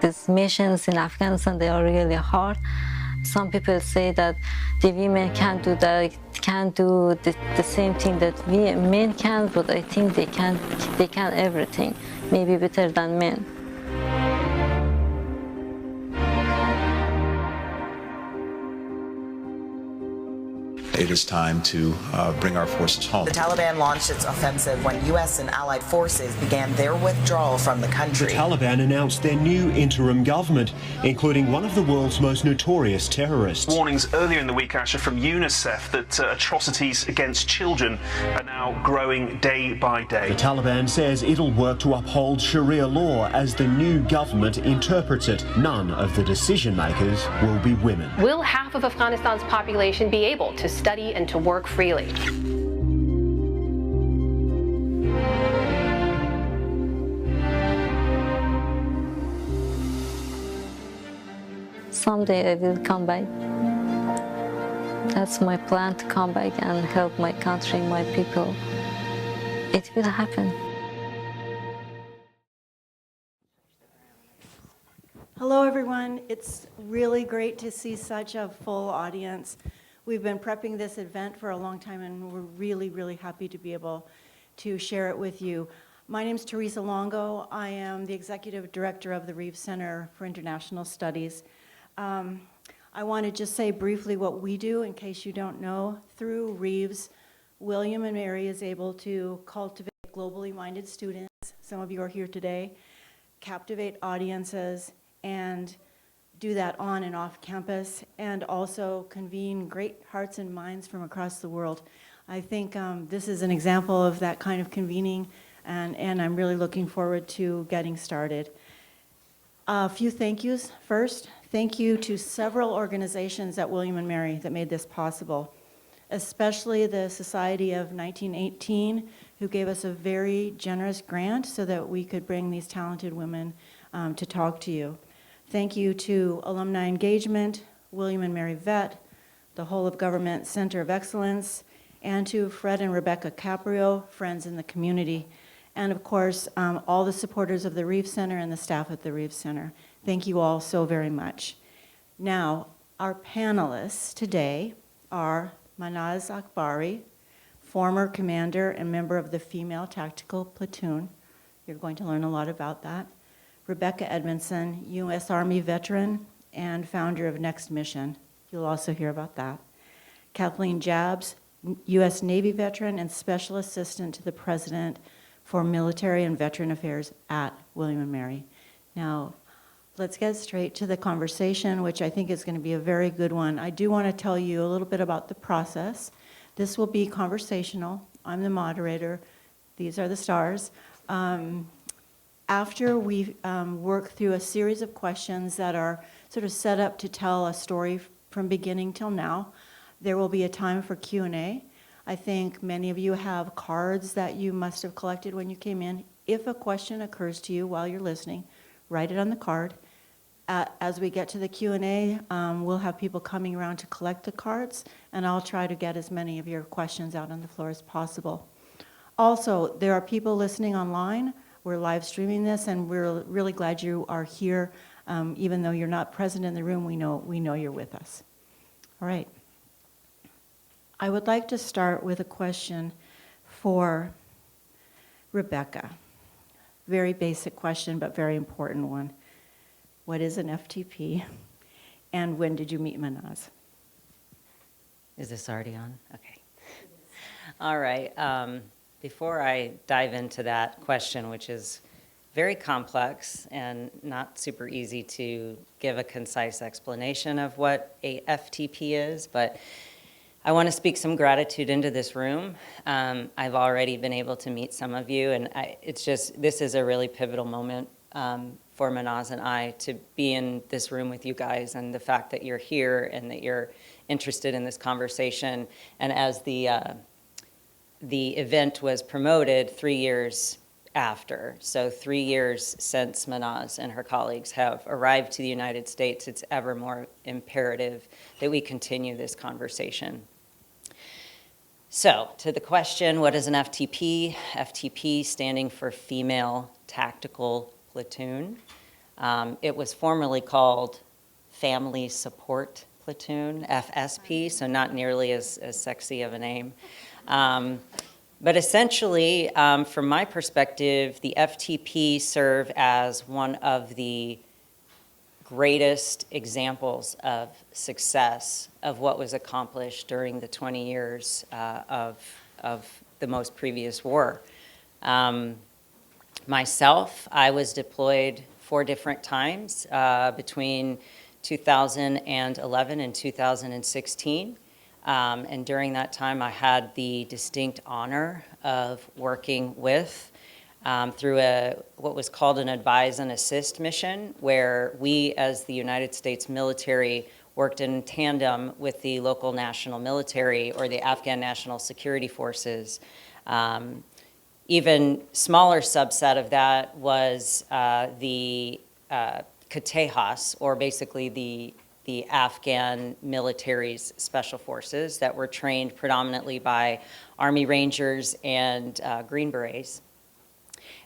These missions in Afghanistan, they are really hard. Some people say that the women can't do that, can't do the same thing that we men can, but I think they can everything, maybe better than men. It is time to bring our forces home. The Taliban launched its offensive when U.S. and allied forces began their withdrawal from the country. The Taliban announced their new interim government, including one of the world's most notorious terrorists. Warnings earlier in the week, Asha, from UNICEF that atrocities against children are now growing day by day. The Taliban says it'll work to uphold Sharia law as the new government interprets it. None of the decision makers will be women. Will half of Afghanistan's population be able to study and to work freely? Someday I will come back. That's my plan, to come back and help my country, my people. It will happen. Hello, everyone. It's really great to see such a full audience. We've been prepping this event for a long time, and we're really, really happy to be able to share it with you. My name is Teresa Longo. I am the Executive Director of the Reves Center for International Studies. I want to just say briefly what we do, in case you don't know. Through Reves, William and Mary is able to cultivate globally minded students, some of you are here today, captivate audiences, and do that on and off campus, and also convene great hearts and minds from across the world. I think this is an example of that kind of convening, and I'm really looking forward to getting started. A few thank yous. First, thank you to several organizations at William and Mary that made this possible, especially the Society of 1918, who gave us a very generous grant so that we could bring these talented women to talk to you. Thank you to Alumni Engagement, William and Mary Vet, the Whole of Government Center of Excellence, and to Fred and Rebecca Caprio, friends in the community, and of course, all the supporters of the Reves Center and the staff at the Reves Center. Thank you all so very much. Now, our panelists today are Manaz Akbari, former commander and member of the Female Tactical Platoon. You're going to learn a lot about that. Rebecca Edmondson, U.S. Army veteran and founder of Next Mission. You'll also hear about that. Kathleen Jabs, U.S. Navy veteran and special assistant to the President for Military and Veteran Affairs at William & Mary. Now, let's get straight to the conversation, which I think is going to be a very good one. I do want to tell you a little bit about the process. This will be conversational. I'm the moderator. These are the stars. After we work through a series of questions that are sort of set up to tell a story from beginning till now, there will be a time for Q&A. I think many of you have cards that you must have collected when you came in. If a question occurs to you while you're listening, write it on the card. As we get to the Q&A, we'll have people coming around to collect the cards, and I'll try to get as many of your questions out on the floor as possible. Also, there are people listening online. We're live streaming this, and we're really glad you are here. Even though you're not present in the room, we know you're with us. All right. I would like to start with a question for Rebecca. Very basic question, but very important one. What is an FTP, and when did you meet Manaz? Is this already on? Okay. All right. Before I dive into that question, which is very complex and not super easy to give a concise explanation of what a FTP is, but I want to speak some gratitude into this room. I've already been able to meet some of you, and this is a really pivotal moment for Manaz and I to be in this room with you guys, and the fact that you're here and that you're interested in this conversation. And as the event was promoted 3 years after, so 3 years since Manaz and her colleagues have arrived to the United States, it's ever more imperative that we continue this conversation. So, to the question, what is an FTP? FTP standing for Female Tactical Platoon. It was formerly called Family Support Platoon, FSP, so not nearly as sexy of a name. But essentially, from my perspective, the FTP serve as one of the greatest examples of success of what was accomplished during the 20 years of the most previous war. Myself, I was deployed 4 different times between 2011 and 2016. And during that time, I had the distinct honor of working with through what was called an advise and assist mission, where we as the United States military worked in tandem with the local national military or the Afghan National Security Forces. Even smaller subset of that was the Katejas, or basically the Afghan military's special forces that were trained predominantly by Army Rangers and Green Berets.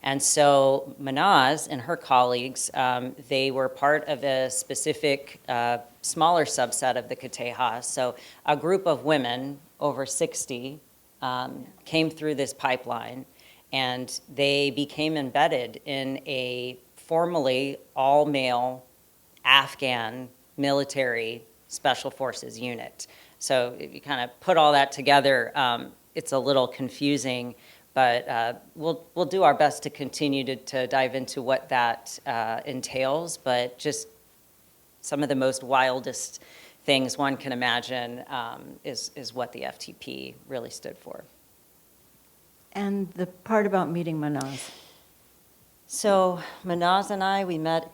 And so Manaz and her colleagues, they were part of a specific smaller subset of the Katejas. So a group of women, over 60, came through this pipeline, and they became embedded in a formally all-male Afghan military special forces unit. So if you kind of put all that together, it's a little confusing, but we'll do our best to continue to dive into what that entails. But just some of the most wildest things one can imagine is what the FTP really stood for. And the part about meeting Manaz. So Manaz and I, we met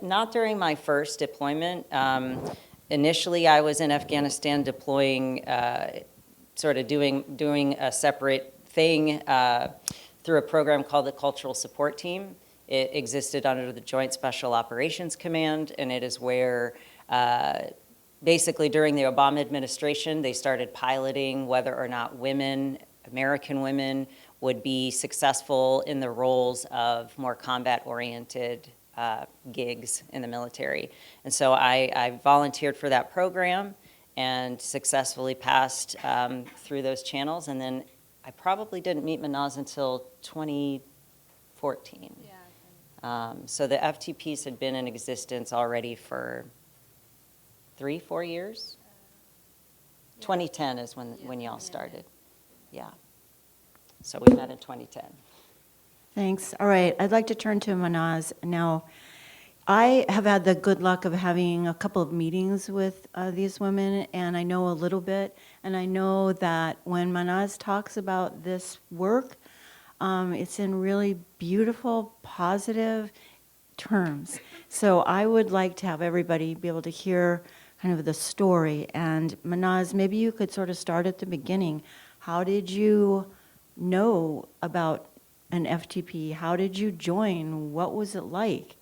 not during my first deployment. Initially, I was in Afghanistan deploying, sort of doing a separate thing through a program called the Cultural Support Team. It existed under the Joint Special Operations Command, and it is where basically during the Obama administration, they started piloting whether or not women, American women, would be successful in the roles of more combat-oriented gigs in the military. And so I volunteered for that program and successfully passed through those channels. And then I probably didn't meet Manaz until 2014. Yeah. So the FTPs had been in existence already for 3-4 years. 2010 is when y'all started. Yeah. So we met in 2010. Thanks. All right, I'd like to turn to Manaz now. I have had the good luck of having a couple of meetings with these women, and I know a little bit, and I know that when Manaz talks about this work, it's in really beautiful, positive terms. So I would like to have everybody be able to hear kind of the story. And Manaz, maybe you could sort of start at the beginning. How did you know about an FTP? How did you join? What was it like?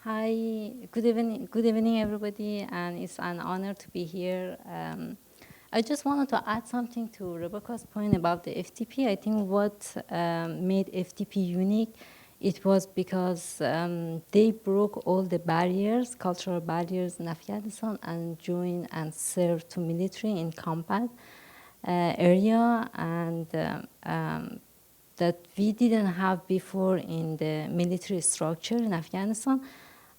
Hi, good evening, everybody, and it's an honor to be here. I just wanted to add something to Rebecca's point about the FTP. I think what made FTP unique, it was because they broke all the barriers, cultural barriers in Afghanistan, and joined and served to military in combat area, and that we didn't have before in the military structure in Afghanistan.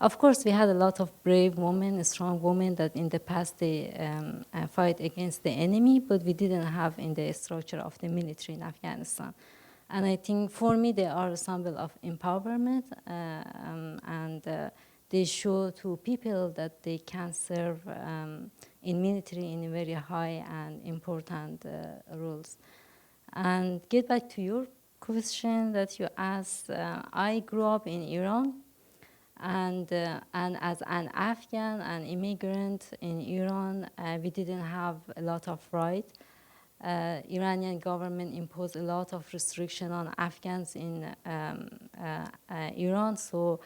Of course, we had a lot of brave women, strong women that in the past they fight against the enemy, but we didn't have in the structure of the military in Afghanistan. And I think for me, they are a symbol of empowerment, and they show to people that they can serve in military in very high and important roles. And get back to your question that you asked, I grew up in Iran. And as an Afghan, an immigrant in Iran, we didn't have a lot of rights. Iranian government imposed a lot of restriction on Afghans in Iran. So,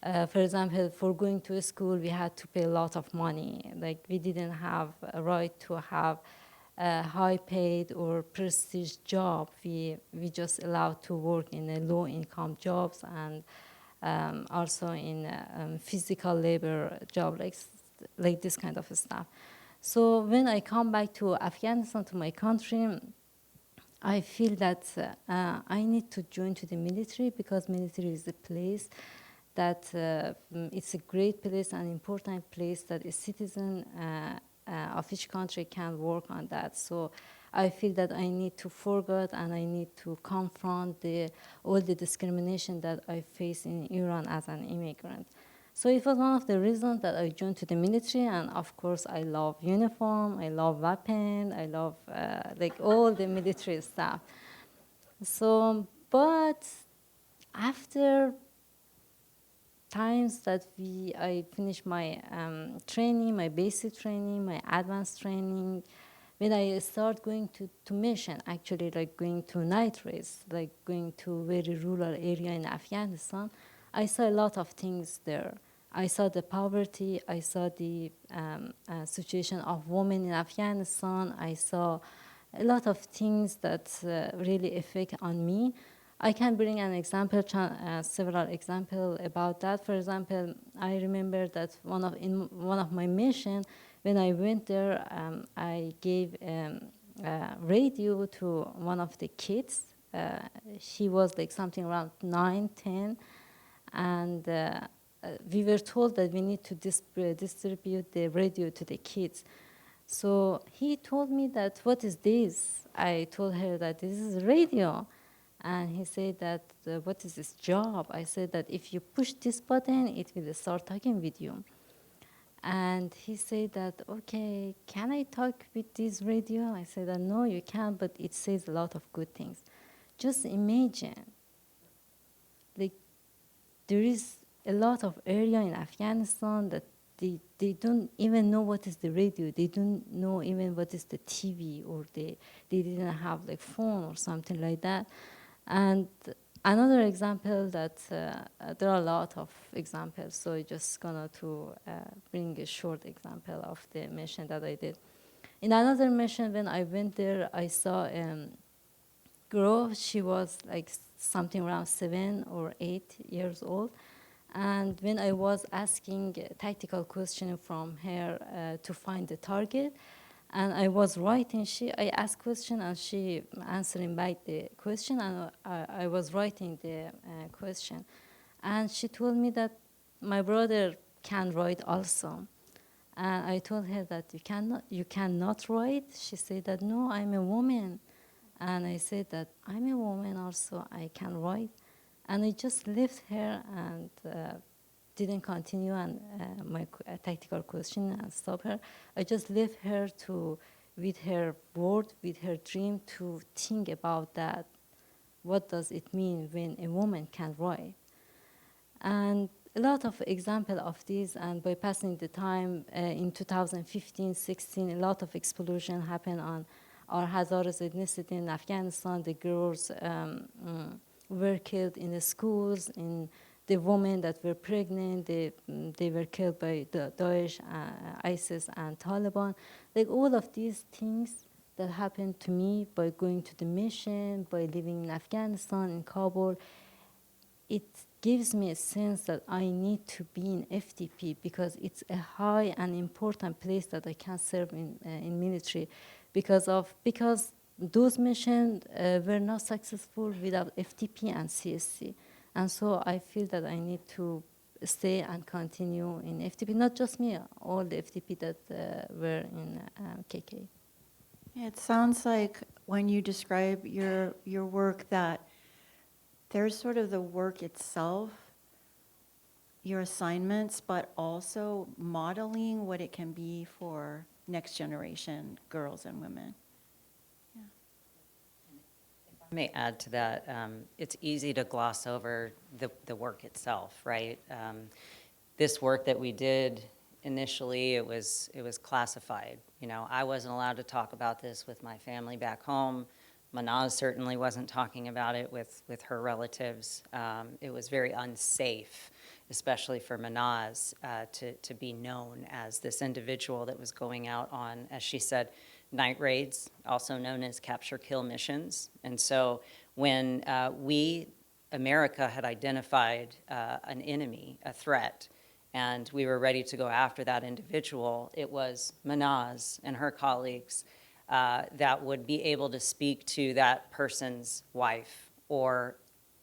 for example, for going to school, we had to pay a lot of money. Like, we didn't have a right to have a high-paid or prestige job. We just allowed to work in a low-income jobs, and also in physical labor job, like this kind of stuff. So when I come back to Afghanistan, to my country, I feel that I need to join to the military, because military is a place that it's a great place, an important place that a citizen of each country can work on that. So I feel that I need to forget and I need to confront all the discrimination that I face in Iran as an immigrant. So it was one of the reasons that I joined to the military, and of course I love uniform, I love weapon, I love like all the military stuff. So, but after times that I finished my training, my basic training, my advanced training, when I start going to mission, actually like going to night raids, like going to very rural area in Afghanistan, I saw a lot of things there. I saw the poverty, I saw the situation of women in Afghanistan, I saw a lot of things that really affect on me. I can bring an example, several examples about that. For example, I remember that in one of my missions, when I went there, I gave radio to one of the kids. She was like something around 9, 10, and we were told that we need to distribute the radio to the kids. So he told me that, what is this? I told her that this is radio. And he said that, what is this job? I said that if you push this button, it will start talking with you. And he said that, okay, can I talk with this radio? I said that, no, you can't, but it says a lot of good things. Just imagine, like, there is a lot of area in Afghanistan that they don't even know what is the radio. They don't know even what is the TV, or they didn't have like phone or something like that. And another example that there are a lot of examples, so I'm just gonna bring a short example of the mission that I did. In another mission, when I went there, I saw a girl. She was like something around 7 or 8 years old. And when I was asking a tactical question from her to find the target, and I was writing, I asked question and she answering back the question, and I was writing the question. And she told me that my brother can write also. And I told her that you cannot write. She said that, no, I'm a woman. And I said that I'm a woman also, I can write. And I just left her and didn't continue on my tactical question and stop her. I just left her with her word, with her dream, to think about that. What does it mean when a woman can write? And a lot of example of this, and by passing the time, in 2015-16, a lot of explosion happened on our Hazaras ethnicity in Afghanistan. The girls were killed in the schools, in the women that were pregnant, they were killed by the Daesh, ISIS, and Taliban. Like all of these things that happened to me by going to the mission, by living in Afghanistan, in Kabul, it gives me a sense that I need to be in FTP, because it's a high and important place that I can serve in military, because those missions were not successful without FTP and CSC. And so I feel that I need to stay and continue in FTP, not just me, all the FTP that were in KK. Yeah, it sounds like when you describe your work that there's sort of the work itself, your assignments, but also modeling what it can be for next generation girls and women. I may add to that, it's easy to gloss over the work itself, right? This work that we did initially, it was classified. You know, I wasn't allowed to talk about this with my family back home. Manaz certainly wasn't talking about it with her relatives. It was very unsafe, especially for Manaz, to be known as this individual that was going out on, as she said, night raids, also known as capture-kill missions. And so when we America had identified an enemy, a threat, and we were ready to go after that individual, it was Manaz and her colleagues that would be able to speak to that person's wife or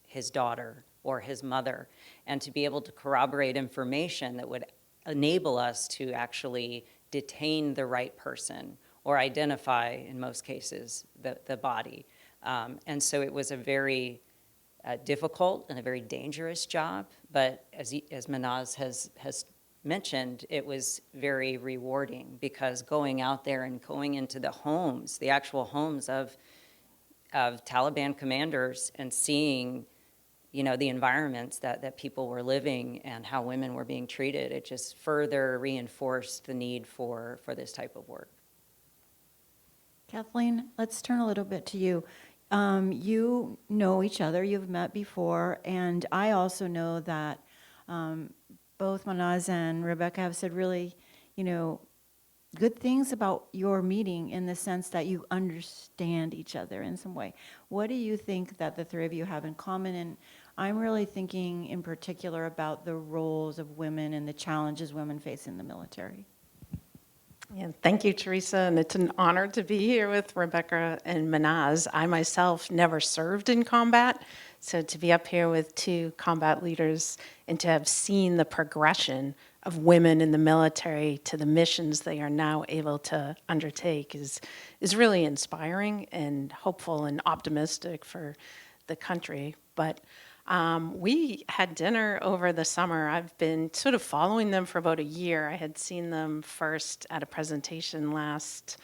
his daughter or his mother, and to be able to corroborate information that would enable us to actually detain the right person or identify, in most cases, the body. And so it was a very difficult and a very dangerous job, but as Manaz has mentioned, it was very rewarding, because going out there and going into the homes, the actual homes of Taliban commanders, and seeing, you know, the environments that people were living and how women were being treated, it just further reinforced the need for this type of work. Kathleen, let's turn a little bit to you. You know each other, you've met before, and I also know that both Manaz and Rebecca have said really, you know, good things about your meeting, in the sense that you understand each other in some way. What do you think that the three of you have in common? And I'm really thinking in particular about the roles of women and the challenges women face in the military. Yeah, thank you, Teresa, and it's an honor to be here with Rebecca and Manaz. I myself never served in combat, so to be up here with two combat leaders and to have seen the progression of women in the military to the missions they are now able to undertake is really inspiring and hopeful and optimistic for the country. But we had dinner over the summer. I've been sort of following them for about a year. I had seen them first at a presentation last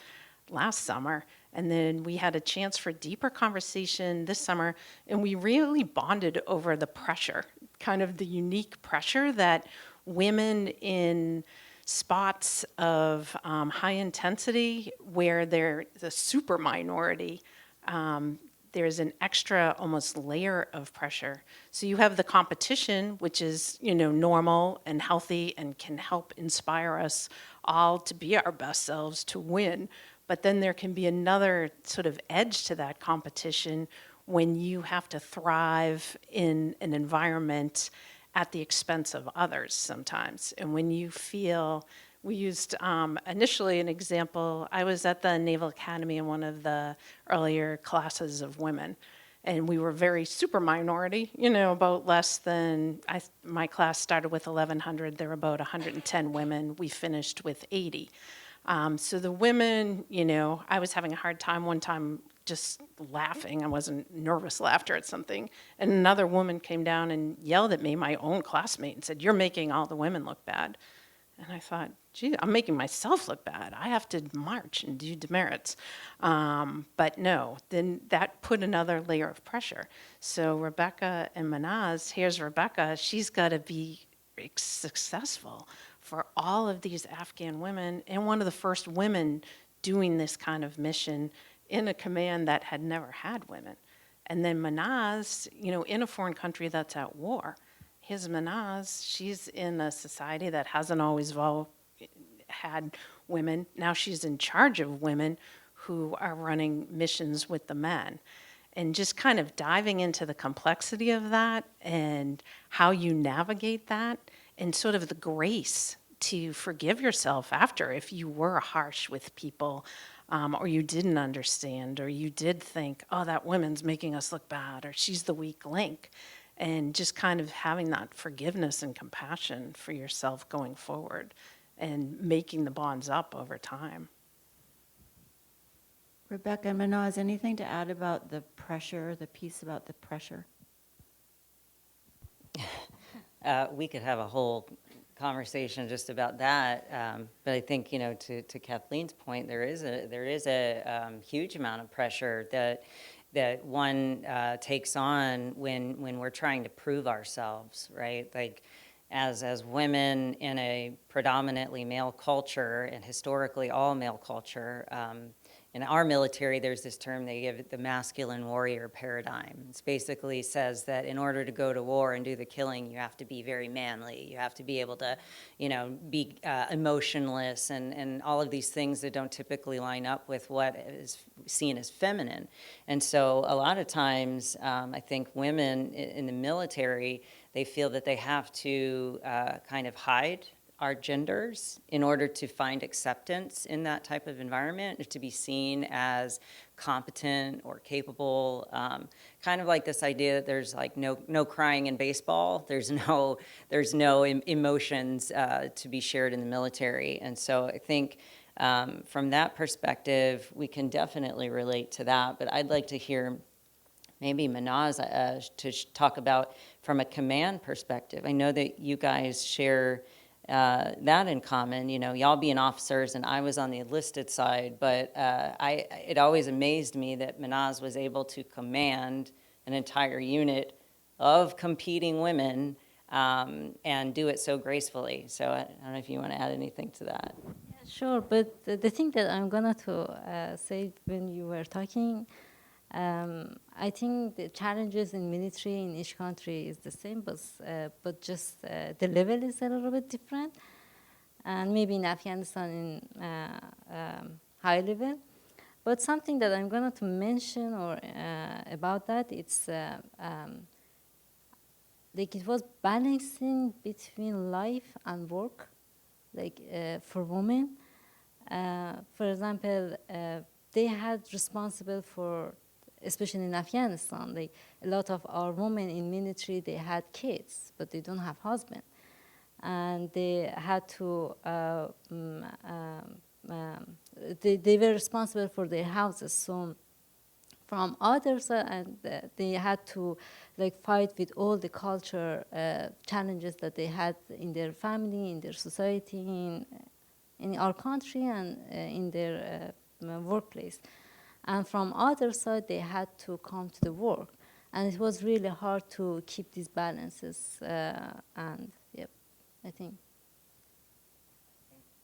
summer, and then we had a chance for deeper conversation this summer, and we really bonded over the pressure, kind of the unique pressure that women in spots of high intensity, where they're the super minority, there's an extra almost layer of pressure. So you have the competition, which is, you know, normal and healthy and can help inspire us all to be our best selves, to win. But then there can be another sort of edge to that competition when you have to thrive in an environment at the expense of others sometimes. And when you feel, we used initially an example, I was at the Naval Academy in one of the earlier classes of women, and we were very super minority, you know, about less than, my class started with 1,100, there were about 110 women, we finished with 80. So the women, you know, I was having a hard time one time just laughing. I wasn't nervous laughter at something. And another woman came down and yelled at me, my own classmate, and said, "You're making all the women look bad." And I thought, gee, I'm making myself look bad. I have to march and do demerits. But no, then that put another layer of pressure. So Rebecca and Manaz, here's Rebecca, she's got to be successful for all of these Afghan women, and one of the first women doing this kind of mission in a command that had never had women. And then Manaz, you know, in a foreign country that's at war. His Manaz, she's in a society that hasn't always had women. Now she's in charge of women who are running missions with the men. And just kind of diving into the complexity of that and how you navigate that, and sort of the grace to forgive yourself after if you were harsh with people, or you didn't understand, or you did think, oh, that woman's making us look bad, or she's the weak link. And just kind of having that forgiveness and compassion for yourself going forward and making the bonds up over time. Rebecca and Manaz, anything to add about the pressure, the piece about the pressure? We could have a whole conversation just about that, but I think, you know, to Kathleen's point, there is a huge amount of pressure that one takes on when we're trying to prove ourselves, right? Like, as women in a predominantly male culture, and historically all male culture, in our military, there's this term they give it the masculine warrior paradigm. It basically says that in order to go to war and do the killing, you have to be very manly. You have to be able to, be emotionless and all of these things that don't typically line up with what is seen as feminine. And so a lot of times, I think women in the military, they feel that they have to kind of hide our genders in order to find acceptance in that type of environment, to be seen as competent or capable. Kind of like this idea that there's like no crying in baseball. There's no emotions to be shared in the military. And so I think from that perspective, we can definitely relate to that. But I'd like to hear maybe Manaz to talk about from a command perspective. I know that you guys share that in common, y'all being officers and I was on the enlisted side, but it always amazed me that Manaz was able to command an entire unit of competing women and do it so gracefully. So I don't know if you want to add anything to that. Yeah, sure, but the thing that I'm gonna say when you were talking, I think the challenges in military in each country is the same, but just the level is a little bit different. And maybe in Afghanistan in high level. But something that I'm going to mention or about that, it's like it was balancing between life and work, like for women. For example, they had responsible for, especially in Afghanistan, like a lot of our women in military, they had kids, but they don't have husband. And they had to, they were responsible for their houses. So from others, and they had to like fight with all the culture challenges that they had in their family, in their society, in our country, and in their workplace. And from other side, they had to come to the work. And it was really hard to keep these balances. And yep,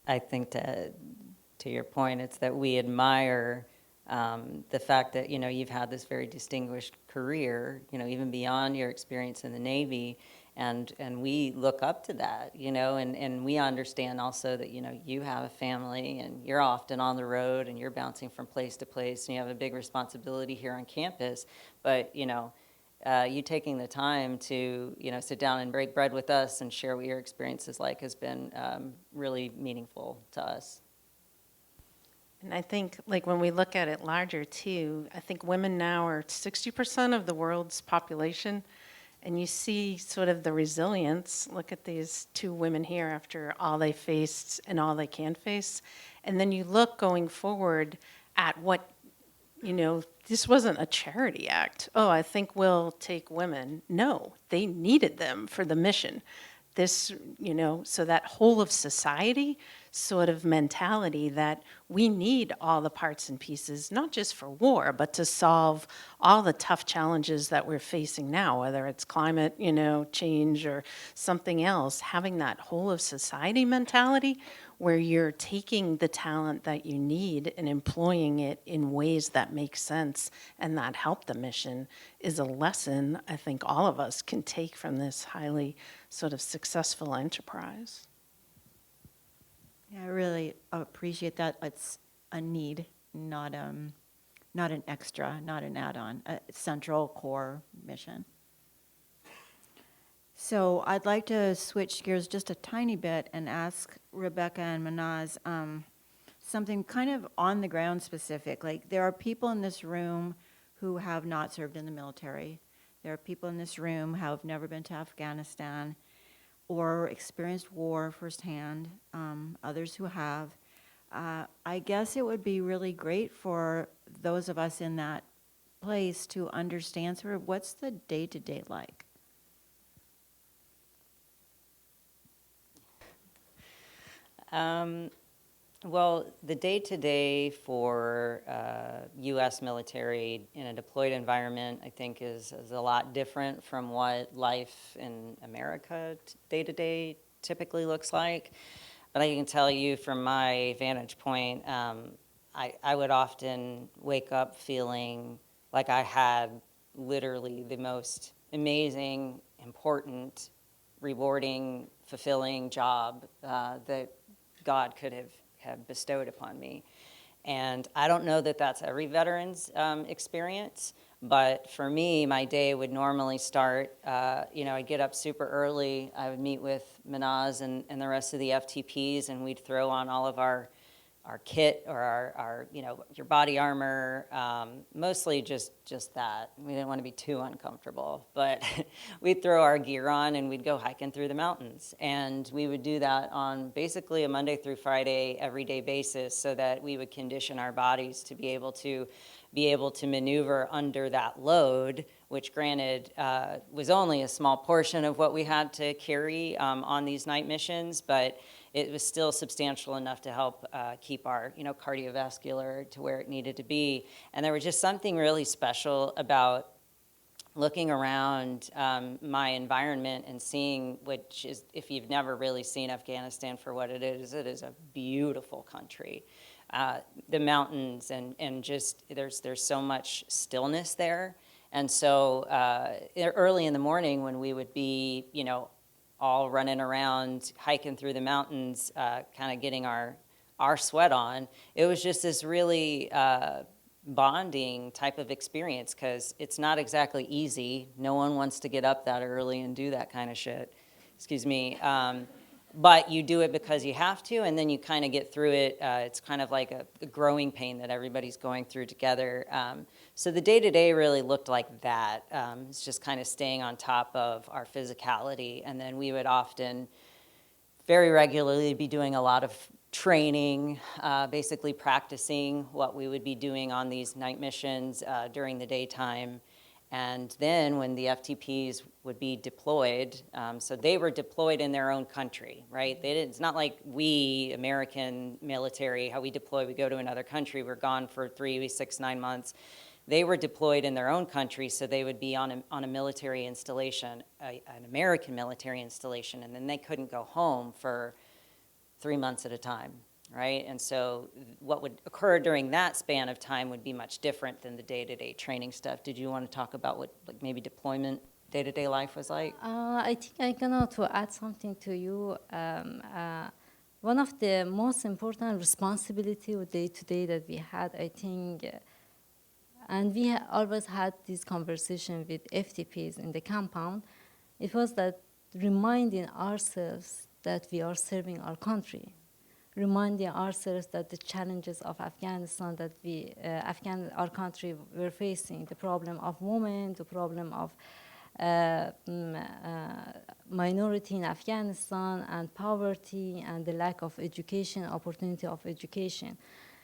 I think to your point, it's that we admire the fact that, you've had this very distinguished career, even beyond your experience in the Navy. And we look up to that, and we understand also that, you have a family and you're often on the road and you're bouncing from place to place and you have a big responsibility here on campus. But, you taking the time to, sit down and break bread with us and share what your experience is like has been really meaningful to us. And I think, like, when we look at it larger, too, I think women now are 60% of the world's population. And you see sort of the resilience. Look at these two women here after all they faced and all they can face. And then you look going forward at what, this wasn't a charity act. Oh, I think we'll take women. No, they needed them for the mission. This, so that whole of society sort of mentality that we need all the parts and pieces, not just for war, but to solve all the tough challenges that we're facing now, whether it's climate, change or something else, having that whole of society mentality where you're taking the talent that you need and employing it in ways that make sense and that help the mission is a lesson I think all of us can take from this highly sort of successful enterprise. Yeah, I really appreciate that. It's a need, not an extra, not an add-on, a central core mission. So I'd like to switch gears just a tiny bit and ask Rebecca and Manaz something kind of on the ground specific. Like, there are people in this room who have not served in the military. There are people in this room who have never been to Afghanistan or experienced war firsthand, others who have. I guess it would be really great for those of us in that place to understand sort of what's the day-to-day like. Well, the day-to-day for U.S. military in a deployed environment, I think, is a lot different from what life in America day-to-day typically looks like. But I can tell you from my vantage point, I would often wake up feeling like I had literally the most amazing, important, rewarding, fulfilling job that God could have bestowed upon me. And I don't know that that's every veteran's experience, but for me, my day would normally start, I'd get up super early, I would meet with Manaz and the rest of the FTPs, and we'd throw on all of our kit or our your body armor, mostly just that. We didn't want to be too uncomfortable, but we'd throw our gear on and we'd go hiking through the mountains. And we would do that on basically a Monday through Friday, everyday basis, so that we would condition our bodies to be able to maneuver under that load, which granted was only a small portion of what we had to carry on these night missions, but it was still substantial enough to help keep our cardiovascular to where it needed to be. And there was just something really special about looking around my environment and seeing, which is, if you've never really seen Afghanistan for what it is a beautiful country. The mountains and just there's so much stillness there. And so early in the morning when we would be, all running around, hiking through the mountains, kind of getting our sweat on, it was just this really bonding type of experience, because it's not exactly easy. No one wants to get up that early and do that kind of shit. Excuse me. But you do it because you have to, and then you kind of get through it. It's kind of like a growing pain that everybody's going through together. So the day-to-day really looked like that. It's just kind of staying on top of our physicality, and then we would often very regularly be doing a lot of training, basically practicing what we would be doing on these night missions during the daytime. And then when the FTPs would be deployed, so they were deployed in their own country, right? It's not like we, American military, how we deploy, we go to another country, we're gone for 3, 6, 9 months. They were deployed in their own country, so they would be on a military installation, an American military installation, and then they couldn't go home for 3 months at a time. Right? And so what would occur during that span of time would be much different than the day-to-day training stuff. Did you want to talk about what maybe deployment day-to-day life was like? I think I'm gonna to add something to you. One of the most important responsibility day-to-day that we had, I think, and we always had this conversation with FTPs in the compound, it was that reminding ourselves that we are serving our country. Reminding ourselves that the challenges of Afghanistan that our country were facing, the problem of women, the problem of minority in Afghanistan, and poverty, and the lack of education, opportunity of education.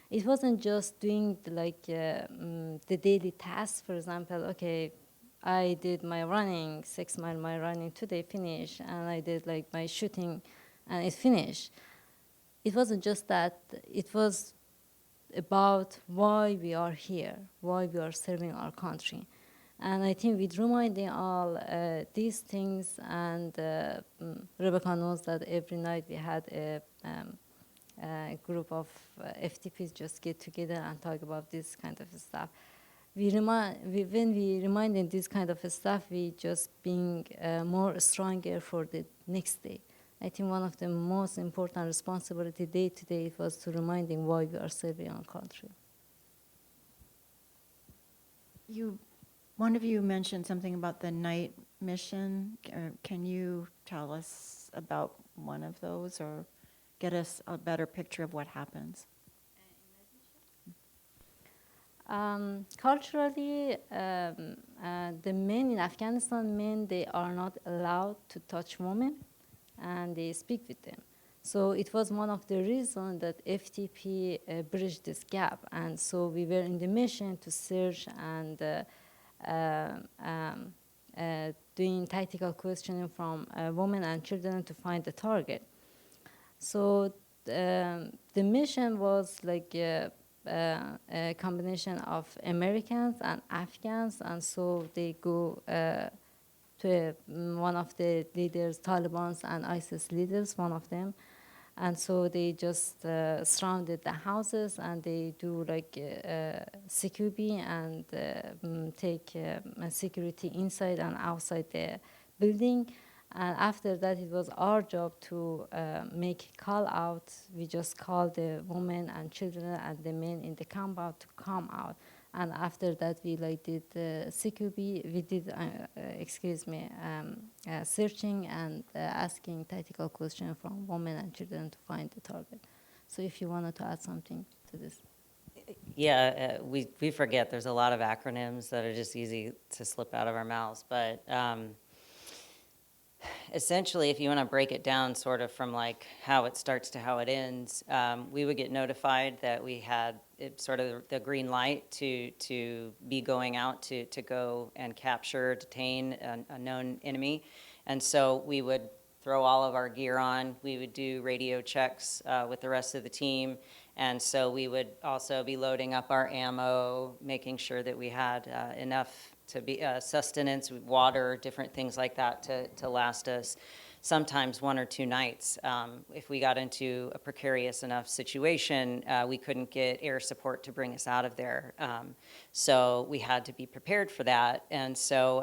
It wasn't just doing the daily tasks. For example, okay, I did my running, 6 mile my running today, finish, and I did my shooting, and it finished. It wasn't just that. It was about why we are here, why we are serving our country. And I think with reminding all these things, and Rebecca knows that every night we had a group of FTPs just get together and talk about this kind of stuff. When we reminding this kind of stuff, we just being more stronger for the next day. I think one of the most important responsibility day to day was to reminding why we are serving our country. One of you mentioned something about the night mission. Can you tell us about one of those, or get us a better picture of what happens? Culturally, the men in Afghanistan, they are not allowed to touch women, and they speak with them. So it was one of the reasons that FTP bridged this gap. And so we were in the mission to search and doing tactical questioning from women and children to find the target. So the mission was like a combination of Americans and Afghans, and so they go to one of the leaders, Taliban and ISIS leaders, one of them, And so they just surrounded the houses, and they do like security and take security inside and outside the building. And after that, it was our job to make call out. We just called the women and children and the men in the compound to come out. And after that, we like did CQB. We did, searching and asking tactical questions from women and children to find the target. So, if you wanted to add something to this. Yeah, we forget there's a lot of acronyms that are just easy to slip out of our mouths, but essentially, if you want to break it down sort of from like how it starts to how it ends, we would get notified that we had sort of the green light to be going out to go and capture, detain a known enemy. And so we would throw all of our gear on. We would do radio checks with the rest of the team. And so we would also be loading up our ammo, making sure that we had enough to be sustenance, water, different things like that to last us sometimes 1 or 2 nights. If we got into a precarious enough situation, we couldn't get air support to bring us out of there. So we had to be prepared for that. And so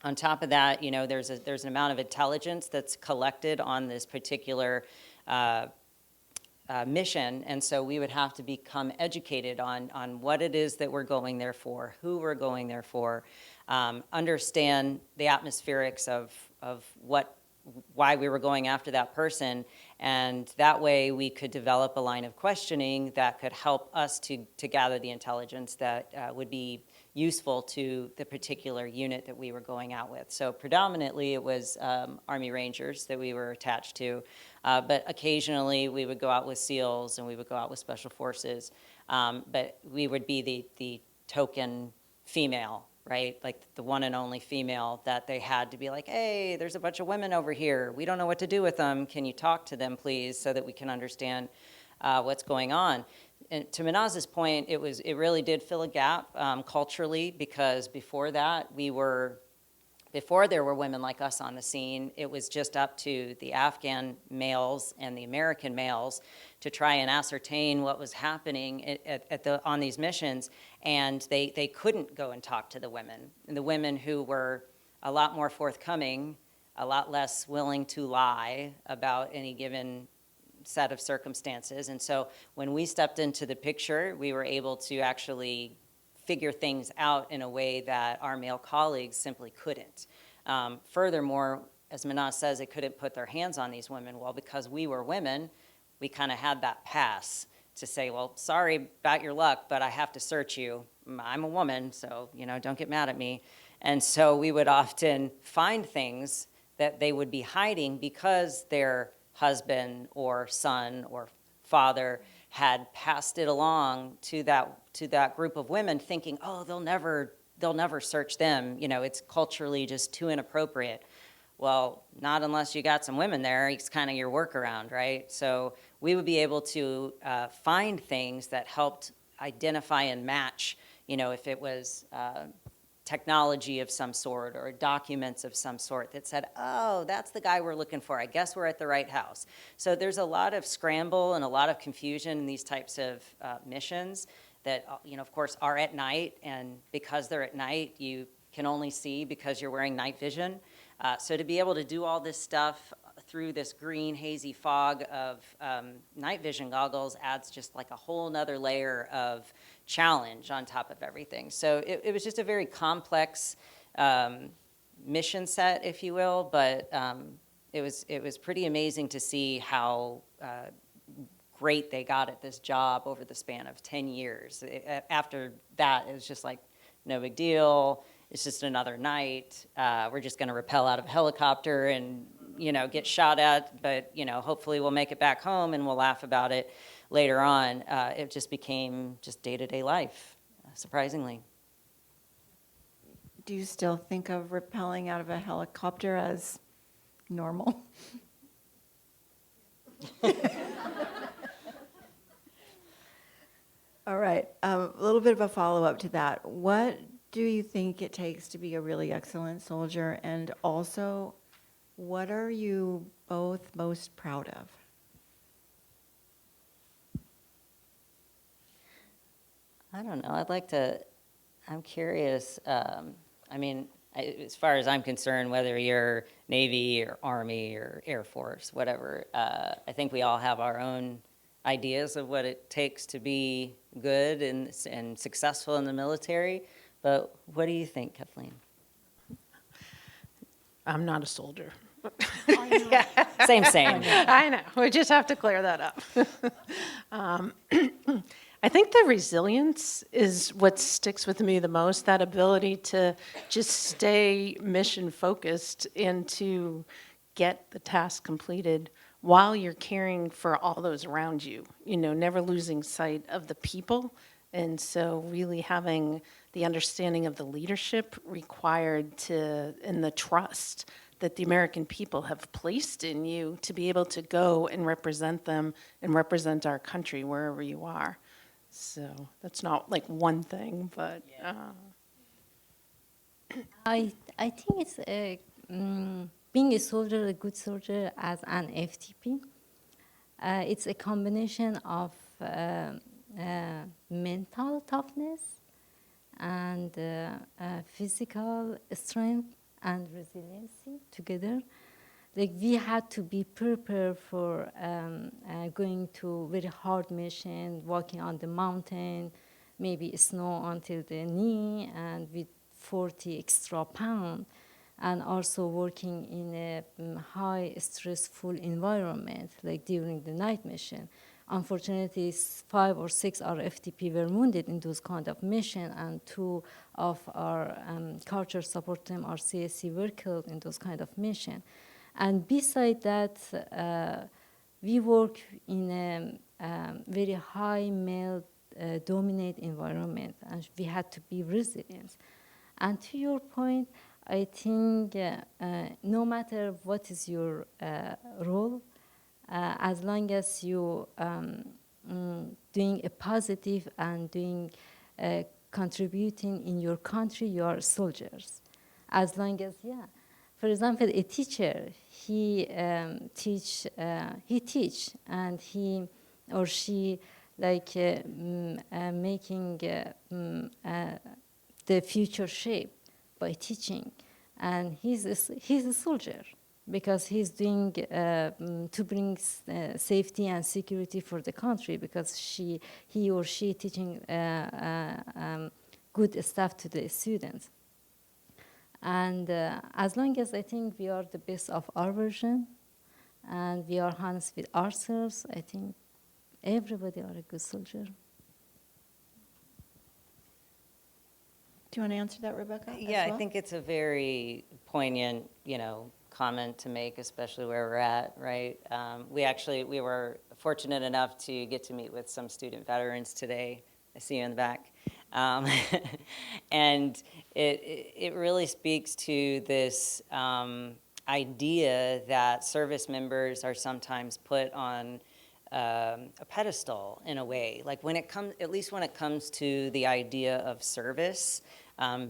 on top of that, you know, there's an amount of intelligence that's collected on this particular mission, and so we would have to become educated on what it is that we're going there for, who we're going there for, understand the atmospherics of why we were going after that person, and that way we could develop a line of questioning that could help us to gather the intelligence that would be useful to the particular unit that we were going out with. So predominantly it was Army Rangers that we were attached to, but occasionally we would go out with SEALs and we would go out with Special Forces, but we would be the token female, right? Like the one and only female that they had to be like, hey, there's a bunch of women over here. We don't know what to do with them. Can you talk to them, please, so that we can understand what's going on? And to Manaz's point, it really did fill a gap culturally, because before that, before there were women like us on the scene, it was just up to the Afghan males and the American males to try and ascertain what was happening on these missions, and they couldn't go and talk to the women. And the women who were a lot more forthcoming, a lot less willing to lie about any given set of circumstances. And so when we stepped into the picture, we were able to actually figure things out in a way that our male colleagues simply couldn't. Furthermore, as Manaz says, they couldn't put their hands on these women. Well, because we were women, we kind of had that pass to say, well, sorry about your luck, but I have to search you. I'm a woman, so, you know, don't get mad at me. And so we would often find things that they would be hiding because their husband or son or father had passed it along to that group of women, thinking, oh, they'll never search them. You know, it's culturally just too inappropriate. Well, not unless you got some women there. It's kind of your workaround, right? So we would be able to find things that helped identify and match, you know, if it was technology of some sort or documents of some sort that said, oh, that's the guy we're looking for. I guess we're at the right house. So there's a lot of scramble and a lot of confusion in these types of missions that, you know, of course, are at night. And because they're at night, you can only see because you're wearing night vision. So to be able to do all this stuff through this green, hazy fog of night vision goggles adds just like a whole nother layer of challenge on top of everything. So it was just a very complex mission set, if you will, but it was pretty amazing to see how great they got at this job over the span of 10 years. After that, it was just like, no big deal. It's just another night. We're just going to rappel out of a helicopter and, you know, get shot at, but, you know, hopefully we'll make it back home and we'll laugh about it later on. It just became just day-to-day life, surprisingly. Do you still think of rappelling out of a helicopter as normal? All right, a little bit of a follow-up to that. What do you think it takes to be a really excellent soldier? And also, what are you both most proud of? I don't know. I'm curious. I mean, as far as I'm concerned, whether you're Navy or Army or Air Force, whatever, I think we all have our own ideas of what it takes to be good and successful in the military. But what do you think, Kathleen? I'm not a soldier. Yeah, same. I know. We just have to clear that up. I think the resilience is what sticks with me the most, that ability to just stay mission focused and to get the task completed while you're caring for all those around you, never losing sight of the people. And so really having the understanding of the leadership required and the trust that the American people have placed in you to be able to go and represent them and represent our country wherever you are. So that's not like one thing, but I think it's being a soldier, a good soldier as an FTP. It's a combination of mental toughness and physical strength and resiliency together. Like we had to be prepared for going to very hard mission, walking on the mountain, maybe snow until the knee, and with 40 extra pounds, and also working in a high stressful environment, like during the night mission. Unfortunately, 5 or 6 our FTP were wounded in those kind of mission, and 2 of our culture support team, our CSC, were killed in those kind of mission. And beside that, we work in a very high male dominated environment, and we had to be resilient. And to your point, I think no matter what is your role, as long as you doing a positive and doing contributing in your country, you are soldiers. As long as, for example, a teacher, he teach and he or she like making the future shape by teaching, and he's a soldier because he's doing to bring safety and security for the country, because he or she teaching good stuff to the students. And as long as I think we are the best of our version and we are honest with ourselves, I think everybody are a good soldier. Do you want to answer that, Rebecca? Yeah, I think it's a very poignant, comment to make, especially where we're at, right? We were fortunate enough to get to meet with some student veterans today. I see you in the back. And it really speaks to this idea that service members are sometimes put on a pedestal in a way, like at least when it comes to the idea of service,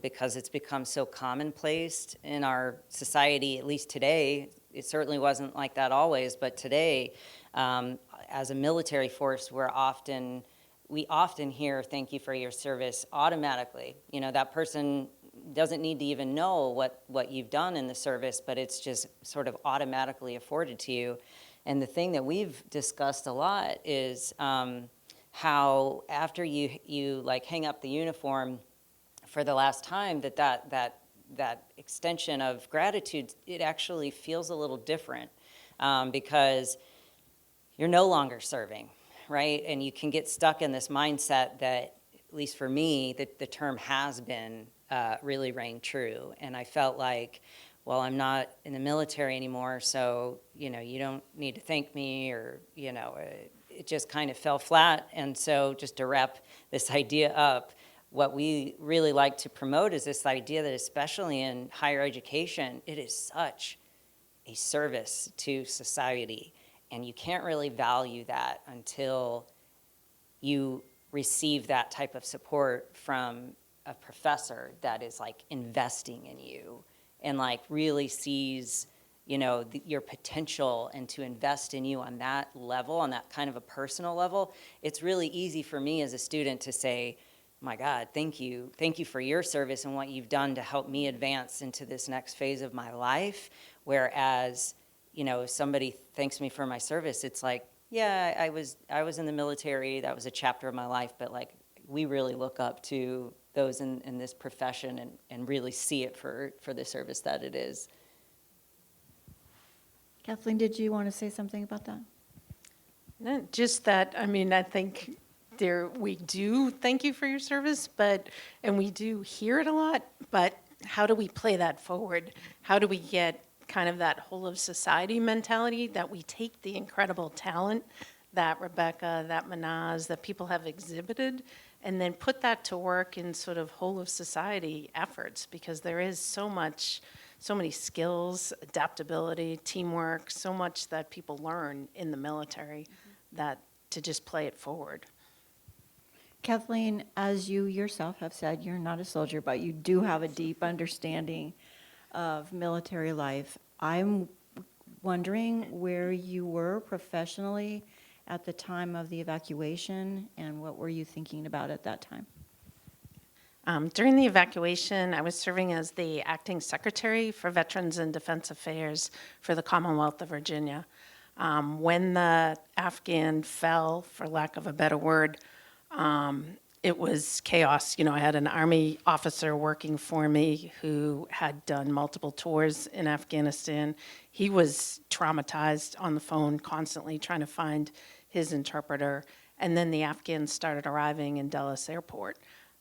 because it's become so commonplace in our society, at least today. It certainly wasn't like that always, but today, as a military force, we often hear "thank you for your service" automatically. That person doesn't need to even know what you've done in the service, but it's just sort of automatically afforded to you. And the thing that we've discussed a lot is how after you like hang up the uniform for the last time, that extension of gratitude, it actually feels a little different because you're no longer serving, right? And you can get stuck in this mindset that, at least for me, that the term has been really rang true. And I felt like, well, I'm not in the military anymore, so, you don't need to thank me, or, it just kind of fell flat. And so just to wrap this idea up, what we really like to promote is this idea that, especially in higher education, it is such a service to society. And you can't really value that until you receive that type of support from a professor that is like investing in you and like really sees, your potential, and to invest in you on that level, on that kind of a personal level. It's really easy for me as a student to say, my God, thank you. Thank you for your service and what you've done to help me advance into this next phase of my life. Whereas, you know, if somebody thanks me for my service, it's like, yeah, I was in the military. That was a chapter of my life. But like, we really look up to those in this profession and really see it for the service that it is. Kathleen, did you want to say something about that? No, just that, I mean, I think we do thank you for your service, and we do hear it a lot, but how do we play that forward? How do we get kind of that whole of society mentality that we take the incredible talent that Rebecca, that Manaz, that people have exhibited, and then put that to work in sort of whole of society efforts, because there is so many skills, adaptability, teamwork, so much that people learn in the military that to just play it forward. Kathleen, as you yourself have said, you're not a soldier, but you do have a deep understanding of military life. I'm wondering where you were professionally at the time of the evacuation, and what were you thinking about at that time? During the evacuation, I was serving as the acting secretary for Veterans and Defense Affairs for the Commonwealth of Virginia. When the Afghan fell, for lack of a better word, it was chaos. You know, I had an Army officer working for me who had done multiple tours in Afghanistan. He was traumatized on the phone, constantly trying to find his interpreter. And then the Afghans started arriving in Dulles Airport.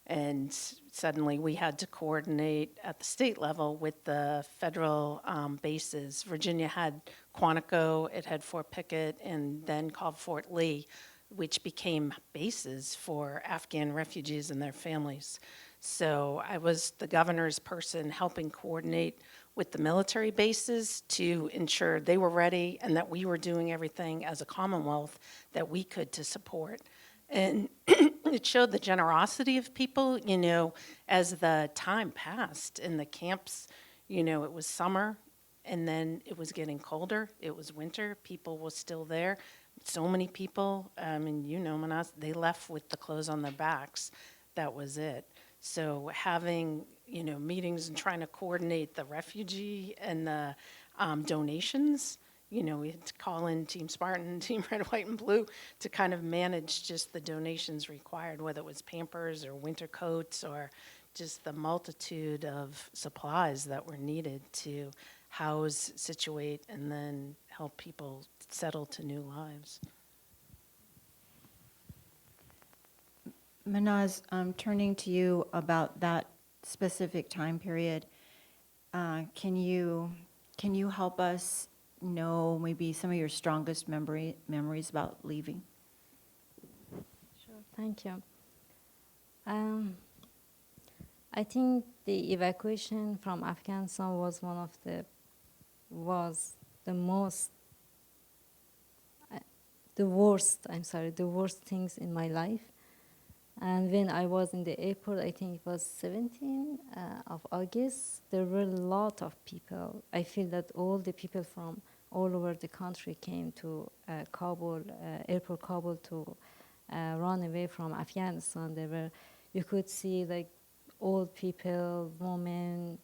And suddenly we had to coordinate at the state level with the federal bases. Virginia had Quantico, it had Fort Pickett, and then called Fort Lee, which became bases for Afghan refugees and their families. So I was the governor's person helping coordinate with the military bases to ensure they were ready and that we were doing everything as a Commonwealth that we could to support. And it showed the generosity of people, you know, as the time passed in the camps. You know, it was summer, and then it was getting colder. It was winter. People were still there. So many people, I mean, you know, Manas, they left with the clothes on their backs. That was it. So having, you know, meetings and trying to coordinate the refugee and the donations. You know, we had to call in Team Spartan, Team Red, White, and Blue to kind of manage just the donations required, whether it was Pampers or winter coats or just the multitude of supplies that were needed to house, situate, and then help people settle to new lives. Manaz, turning to you about that specific time period, can you help us know maybe some of your strongest memories about leaving? Sure, thank you. I think the evacuation from Afghanistan was the worst things in my life. And when I was in the airport, I think it was 17th of August, there were a lot of people. I feel that all the people from all over the country came to Kabul, airport Kabul, to run away from Afghanistan. You could see like old people, women,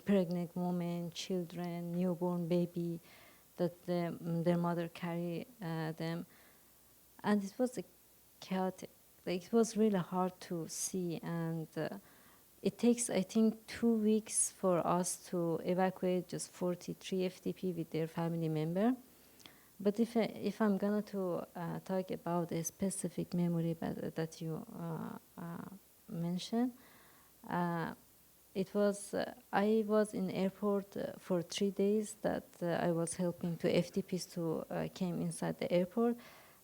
pregnant women, children, newborn baby, that their mother carry them. And it was chaotic. Like, it was really hard to see, and it takes, I think, 2 weeks for us to evacuate just 43 FTP with their family member. But if I'm going to talk about a specific memory that you mentioned, it was I was in airport for 3 days that I was helping two FTPs to came inside the airport.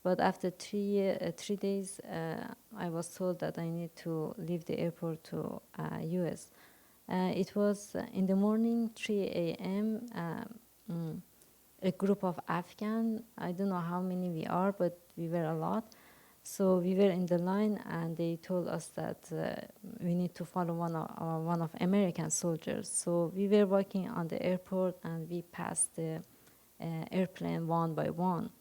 But after 3 days, I was told that I need to leave the airport to US. It was in the morning, 3 a.m., a group of Afghan, I don't know how many we are, but we were a lot. So we were in the line, and they told us that we need to follow one of American soldiers. So we were walking on the airport, and we passed the airplane one by one.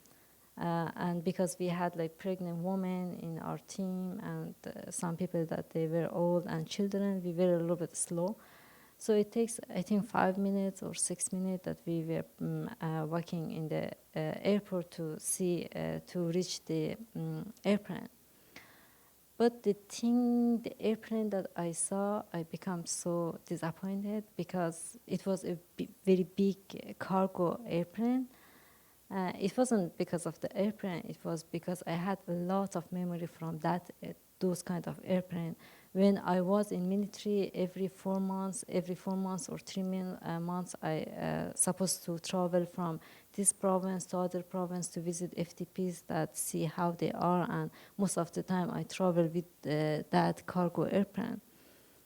And because we had like pregnant women in our team and some people that they were old and children, we were a little bit slow. So it takes, I think, 5 minutes or 6 minutes that we were walking in the airport to see, to reach the airplane. But the airplane that I saw, I become so disappointed because it was a very big cargo airplane. It wasn't because of the airplane, it was because I had a lot of memory from those kind of airplane. When I was in military, every 4 months or 3 months, I supposed to travel from this province to other province to visit FTPs that see how they are, and most of the time I travel with that cargo airplane.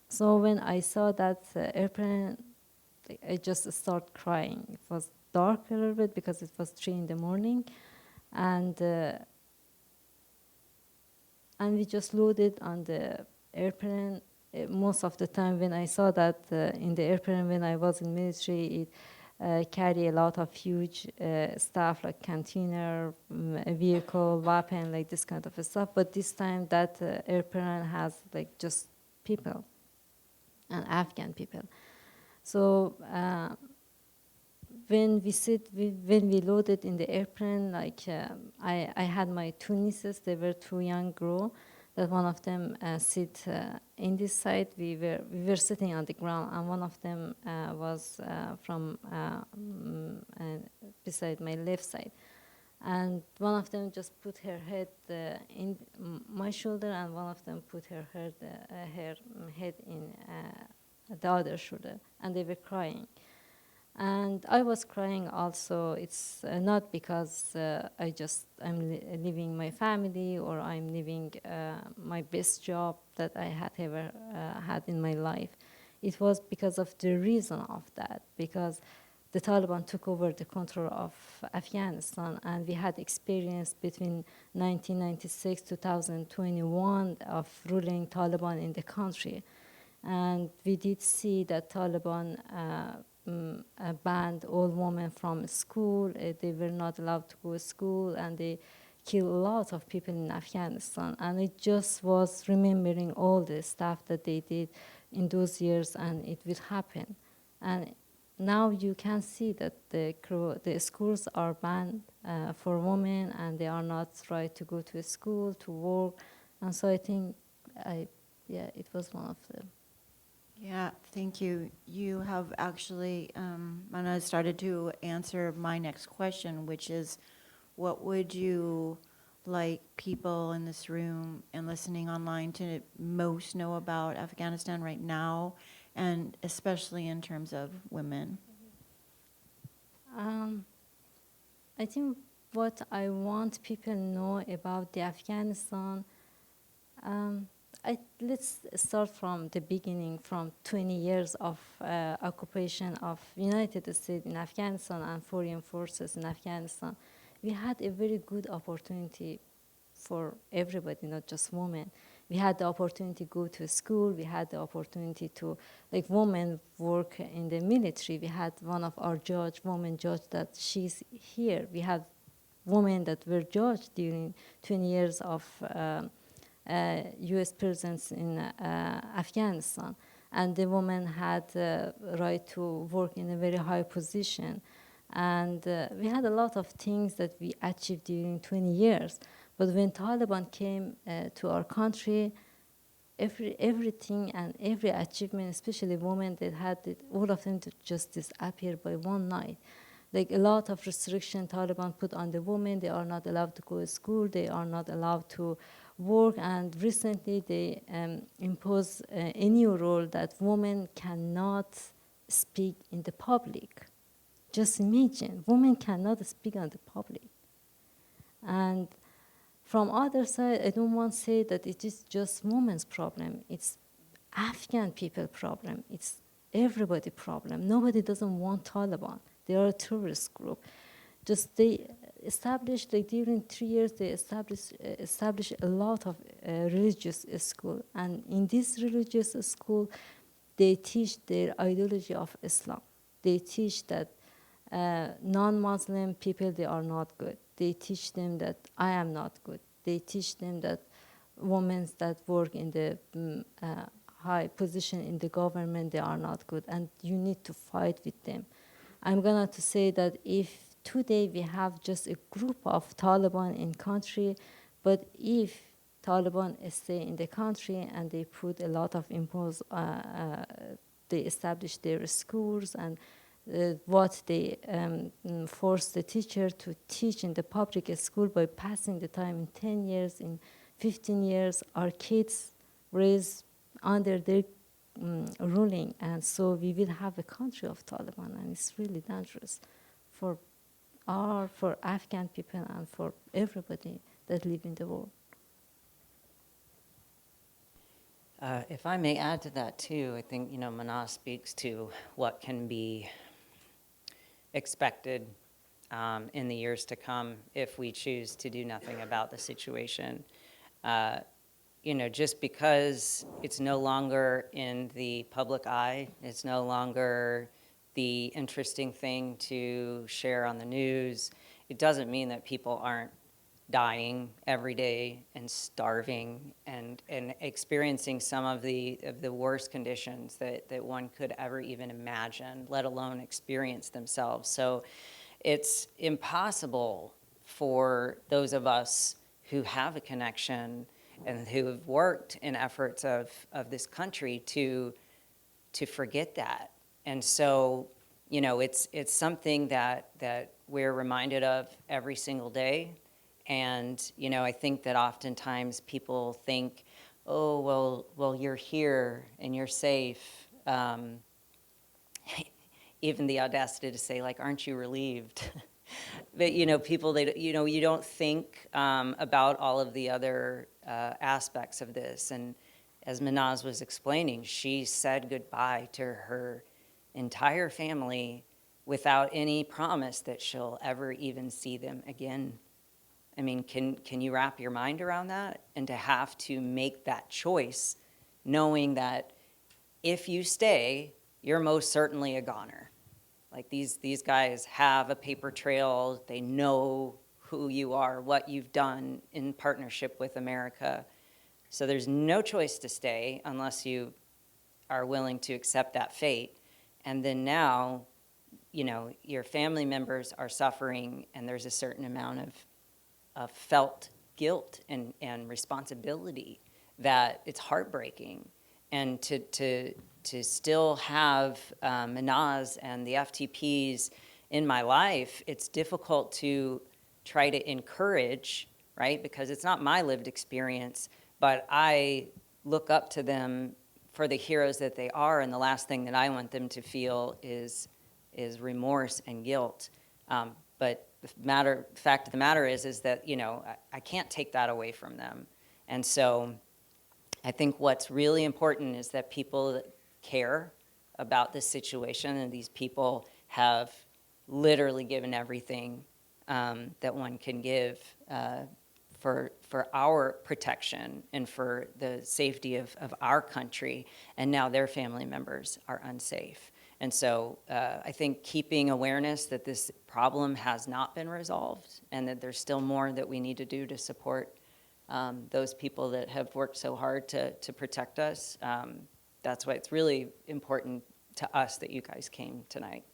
So when I saw that airplane, I just start crying. It was dark a little bit because it was 3 in the morning, and we just loaded on the airplane. Most of the time when I saw that in the airplane when I was in military, it carry a lot of huge stuff like container, a vehicle, weapon, like this kind of stuff. But this time that airplane has like just people and Afghan people. So when we loaded in the airplane, like I had my 2 nieces. They were 2 young girls. That one of them sit in this side. We were sitting on the ground, and one of them was from beside my left side. And one of them just put her head in my shoulder, and one of them put her head in the other shoulder, and they were crying. And I was crying also. It's not because I'm leaving my family or I'm leaving my best job that I had ever had in my life. It was because of the reason of that, because the Taliban took over the control of Afghanistan, and we had experience between 1996 to 2021 of ruling Taliban in the country. And we did see that Taliban banned all women from school. They were not allowed to go to school, and they killed a lot of people in Afghanistan. And it just was remembering all the stuff that they did in those years, and it will happen. And now you can see that the schools are banned for women, and they are not right to go to school, to work. And so I think, it was one of them. Yeah, thank you. You have actually, Mana, started to answer my next question, which is, what would you like people in this room and listening online to most know about Afghanistan right now, and especially in terms of women? I think what I want people to know about the Afghanistan, let's start from the beginning, from 20 years of occupation of United States in Afghanistan and foreign forces in Afghanistan. We had a very good opportunity for everybody, not just women. We had the opportunity to go to school. We had the opportunity to, like, women work in the military. We had one of our women judge that she's here. We had women that were judged during 20 years of U.S. presence in Afghanistan, and the women had the right to work in a very high position. And we had a lot of things that we achieved during 20 years. But when Taliban came to our country, everything and every achievement, especially women, that had it, all of them just disappeared by one night. Like, a lot of restriction Taliban put on the women. They are not allowed to go to school. They are not allowed to work. And recently they imposed a new rule that women cannot speak in the public. Just imagine, women cannot speak on the public. And from other side, I don't want to say that it is just women's problem. It's Afghan people problem. It's everybody problem. Nobody doesn't want Taliban. They are a terrorist group. Just they established, like, during 3 years, they established a lot of religious school. And in this religious school, they teach their ideology of Islam. They teach that non-Muslim people, they are not good. They teach them that I am not good. They teach them that women that work in the high position in the government, they are not good, and you need to fight with them. I'm gonna to say that if today we have just a group of Taliban in country, but if Taliban stay in the country and they put a lot of impose, they establish their schools and what they force the teacher to teach in the public school by passing the time in 10 years, in 15 years, our kids raised under their ruling, and so we will have a country of Taliban, and it's really dangerous for Afghan people and for everybody that live in the world. If I may add to that too, I think, Manaz speaks to what can be expected in the years to come if we choose to do nothing about the situation. Just because it's no longer in the public eye, it's no longer the interesting thing to share on the news, it doesn't mean that people aren't dying every day and starving and experiencing some of the worst conditions that one could ever even imagine, let alone experience themselves. So it's impossible for those of us who have a connection and who have worked in efforts of this country to forget that. And so, it's something that we're reminded of every single day. And, I think that oftentimes people think, oh, well, you're here and you're safe. Even the audacity to say, like, aren't you relieved? But, people, you don't think about all of the other aspects of this. And as Manaz was explaining, she said goodbye to her entire family without any promise that she'll ever even see them again. I mean, can you wrap your mind around that? And to have to make that choice, knowing that if you stay, you're most certainly a goner. Like these guys have a paper trail. They know who you are, what you've done in partnership with America. So there's no choice to stay unless you are willing to accept that fate. And then now, your family members are suffering, and there's a certain amount of felt guilt and responsibility that it's heartbreaking. And to still have Manaz and the FTPs in my life, it's difficult to try to encourage, right? Because it's not my lived experience, but I look up to them for the heroes that they are, and the last thing that I want them to feel is remorse and guilt. But the fact of the matter is that, I can't take that away from them. And so I think what's really important is that people care about this situation, and these people have literally given everything that one can give for our protection and for the safety of our country, and now their family members are unsafe. And so I think keeping awareness that this problem has not been resolved and that there's still more that we need to do to support those people that have worked so hard to protect us. That's why it's really important to us that you guys came tonight.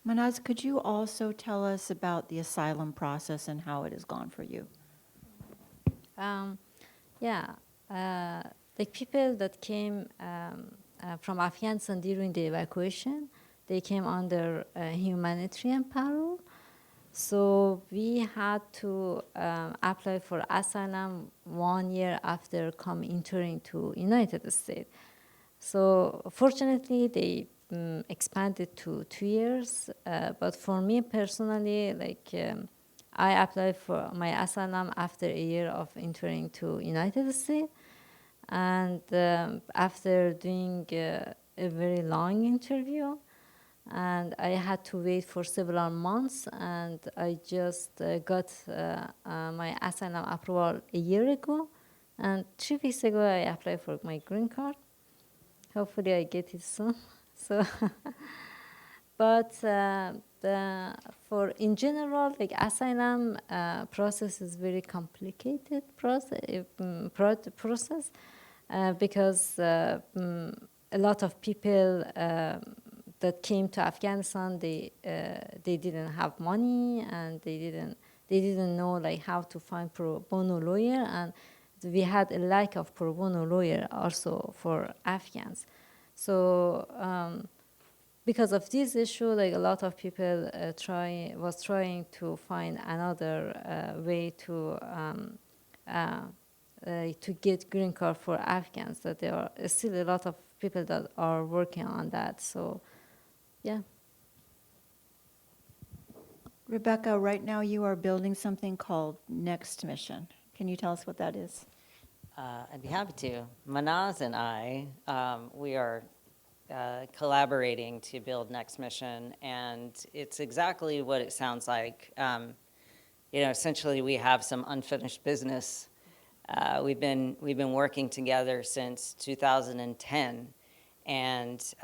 Manaz, could you also tell us about the asylum process and how it has gone for you? The people that came from Afghanistan during the evacuation, they came under humanitarian parole. So we had to apply for asylum 1 year after entering to United States. So fortunately, they expanded to 2 years. But for me personally, I applied for my asylum after a year of entering to United States. And after doing a very long interview, and I had to wait for several months, and I just got my asylum approval a year ago, and 3 weeks ago I applied for my green card. Hopefully I get it soon. So but for in general, like asylum process is very complicated process because a lot of people that came to Afghanistan, they didn't have money and they didn't know like how to find pro bono lawyer, and we had a lack of pro bono lawyer also for Afghans. So because of this issue, like a lot of people was trying to find another way to get green card for Afghans. That there are still a lot of people that are working on that. So, yeah. Rebecca, right now you are building something called Next Mission. Can you tell us what that is? I'd be happy to. Manaz and I, we are collaborating to build Next Mission, and it's exactly what it sounds like. Essentially, we have some unfinished business. We've been working together since 2010, and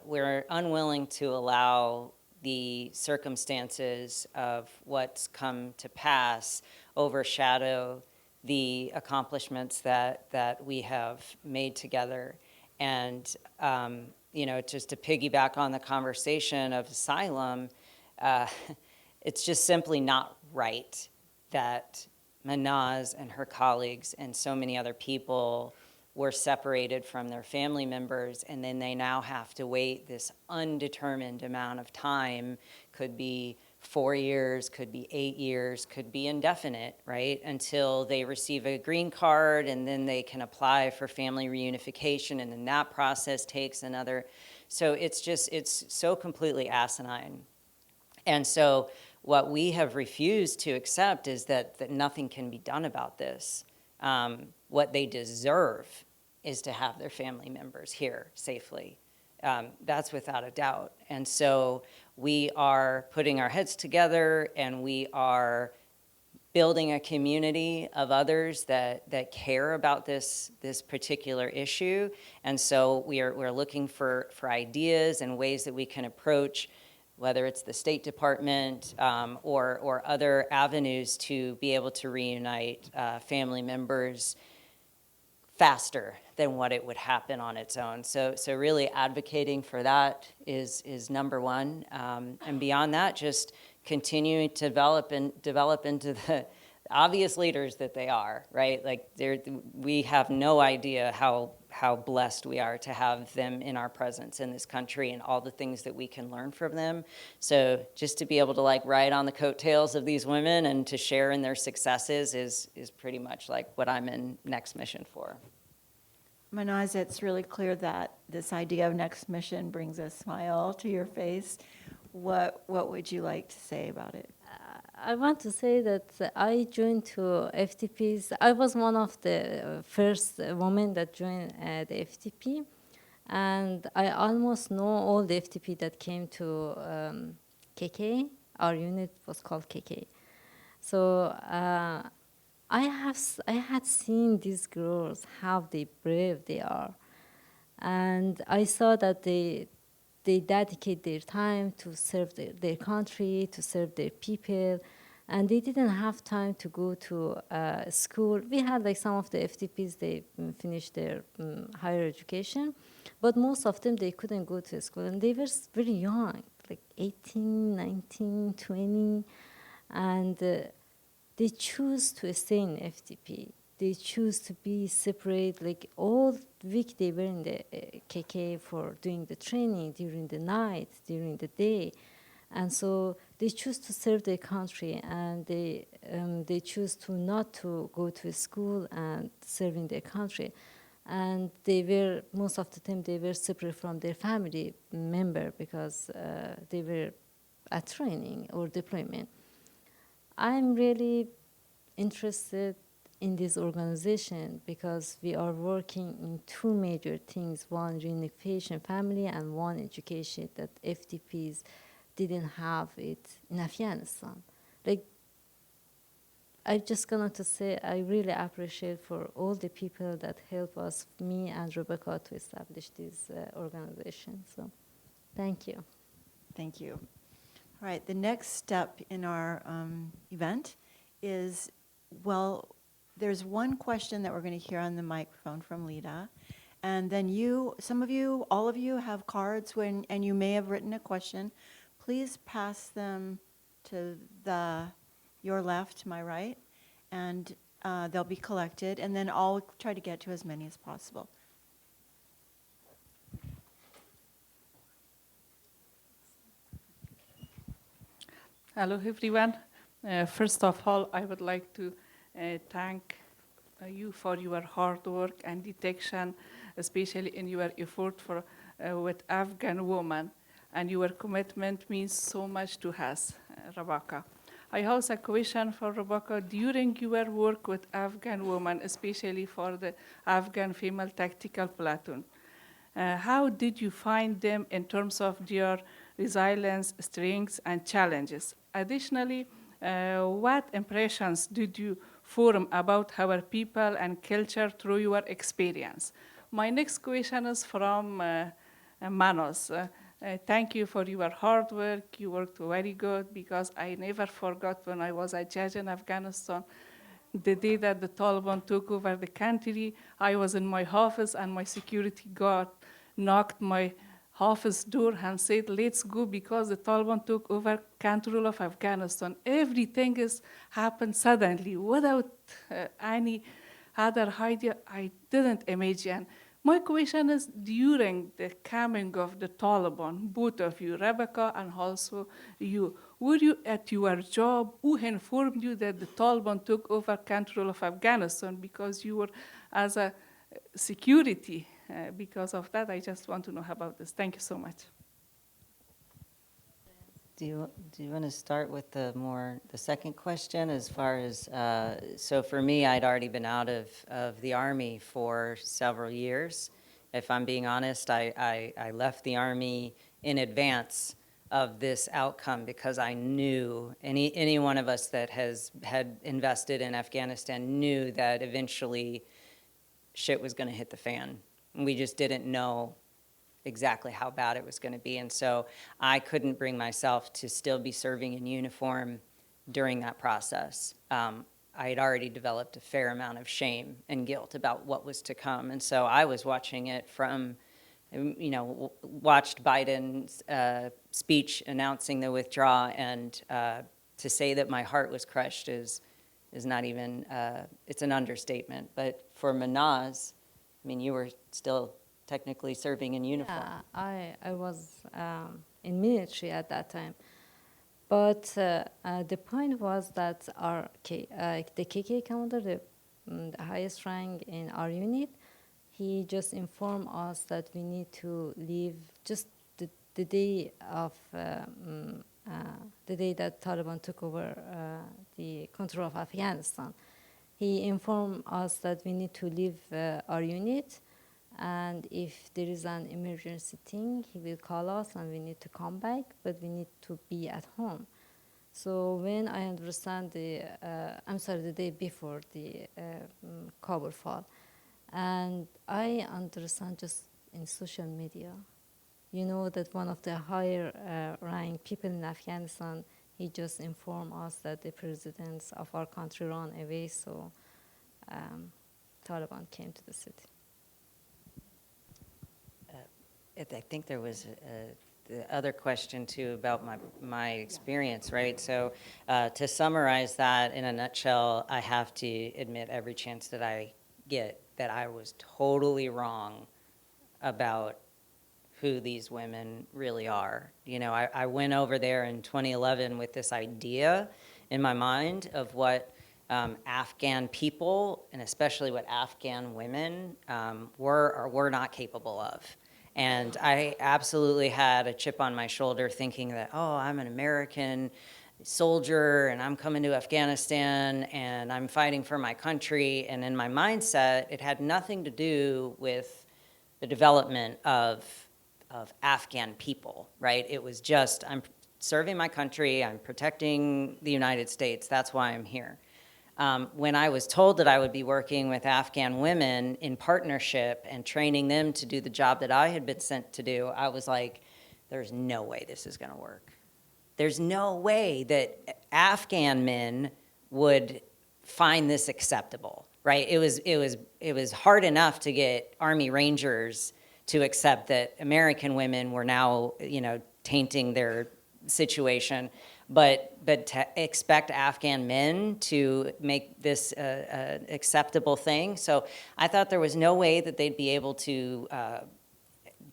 we're unwilling to allow the circumstances of what's come to pass overshadow the accomplishments that we have made together. And just to piggyback on the conversation of asylum, it's just simply not right that Manaz and her colleagues and so many other people were separated from their family members, and then they now have to wait this undetermined amount of time. Could be 4 years, could be 8 years, could be indefinite, right? Until they receive a green card, and then they can apply for family reunification, and then that process takes another. So it's so completely asinine. And so what we have refused to accept is that nothing can be done about this. What they deserve is to have their family members here safely. That's without a doubt. And so we are putting our heads together, and we are building a community of others that care about this particular issue. And so we're looking for ideas and ways that we can approach, whether it's the State Department or other avenues, to be able to reunite family members faster than what it would happen on its own. So really advocating for that is number one. And beyond that, just continuing to develop into the obvious leaders that they are, right? Like we have no idea how blessed we are to have them in our presence in this country and all the things that we can learn from them. So just to be able to ride on the coattails of these women and to share in their successes is pretty much like what I'm in Next Mission for. Manaz, it's really clear that this idea of Next Mission brings a smile to your face. What would you like to say about it? I want to say that I joined to FTPs. I was one of the first women that joined the FTP, and I almost know all the FTP that came to KK. Our unit was called KK. So I had seen these girls, how brave they are, and I saw that they dedicate their time to serve their country, to serve their people, and they didn't have time to go to school. We had some of the FTPs, they finished their higher education, but most of them, they couldn't go to school, and they were very young, 18, 19, 20, and they choose to stay in FTP. They choose to be separate. All week they were in the KK for doing the training during the night, during the day. And so they choose to serve their country, and they choose to not to go to school and serving their country. And most of the time, they were separate from their family member because they were at training or deployment. I'm really interested in this organization because we are working in two major things: one, reunification family, and one, education, that FTPs didn't have it in Afghanistan. I'm just going to say I really appreciate for all the people that help us, me and Rebecca, to establish this organization. So thank you. Thank you. All right, the next step in our event is, well, there's one question that we're going to hear on the microphone from Lita. And then some of you, all of you have cards and you may have written a question. Please pass them to your left, my right, and they'll be collected. And then I'll try to get to as many as possible. Hello, everyone. First of all, I would like to thank you for your hard work and detection, especially in your effort with Afghan women, and your commitment means so much to us, Rebecca. I have a question for Rebecca. During your work with Afghan women, especially for the Afghan Female Tactical Platoon, how did you find them in terms of their resilience, strengths, and challenges? Additionally, what impressions did you form about our people and culture through your experience? My next question is from Manos. Thank you for your hard work. You worked very good, because I never forgot when I was a judge in Afghanistan, the day that the Taliban took over the country, I was in my office and my security guard knocked my office door and said, let's go, because the Taliban took over control of Afghanistan. Everything has happened suddenly without any other idea. I didn't imagine. My question is, during the coming of the Taliban, both of you, Rebecca and also you, were you at your job? Who informed you that the Taliban took over control of Afghanistan? Because you were as a security. Because of that, I just want to know about this. Thank you so much. Do you want to start with the second question, as far as, so for me, I'd already been out of the Army for several years. If I'm being honest, I left the Army in advance of this outcome, because I knew, any one of us that had invested in Afghanistan knew that eventually shit was going to hit the fan. We just didn't know exactly how bad it was going to be. And so I couldn't bring myself to still be serving in uniform during that process. I had already developed a fair amount of shame and guilt about what was to come. And so I was watching it from, watched Biden's speech announcing the withdrawal, and to say that my heart was crushed is not even, it's an understatement. But for Manaz, I mean, you were still technically serving in uniform. Yeah, I was in military at that time. But the point was that the KK commander, the highest rank in our unit, he just informed us that we need to leave just the day of the day that Taliban took over the control of Afghanistan. He informed us that we need to leave our unit, and if there is an emergency thing, he will call us and we need to come back, but we need to be at home. So when I understand the day before the Kabul fall, and I understand just in social media, that one of the higher ranked people in Afghanistan, he just informed us that the presidents of our country ran away, so Taliban came to the city. I think there was the other question too about my experience, right? So to summarize that in a nutshell, I have to admit every chance that I get that I was totally wrong about who these women really are. I went over there in 2011 with this idea in my mind of what Afghan people, and especially what Afghan women were or were not capable of. And I absolutely had a chip on my shoulder thinking that, oh, I'm an American soldier and I'm coming to Afghanistan and I'm fighting for my country. And in my mindset, it had nothing to do with the development of Afghan people, right? It was just, I'm serving my country, I'm protecting the United States, that's why I'm here. When I was told that I would be working with Afghan women in partnership and training them to do the job that I had been sent to do, I was like, there's no way this is going to work. There's no way that Afghan men would find this acceptable, right? It was hard enough to get Army Rangers to accept that American women were now, tainting their situation, but to expect Afghan men to make this an acceptable thing. So I thought there was no way that they'd be able to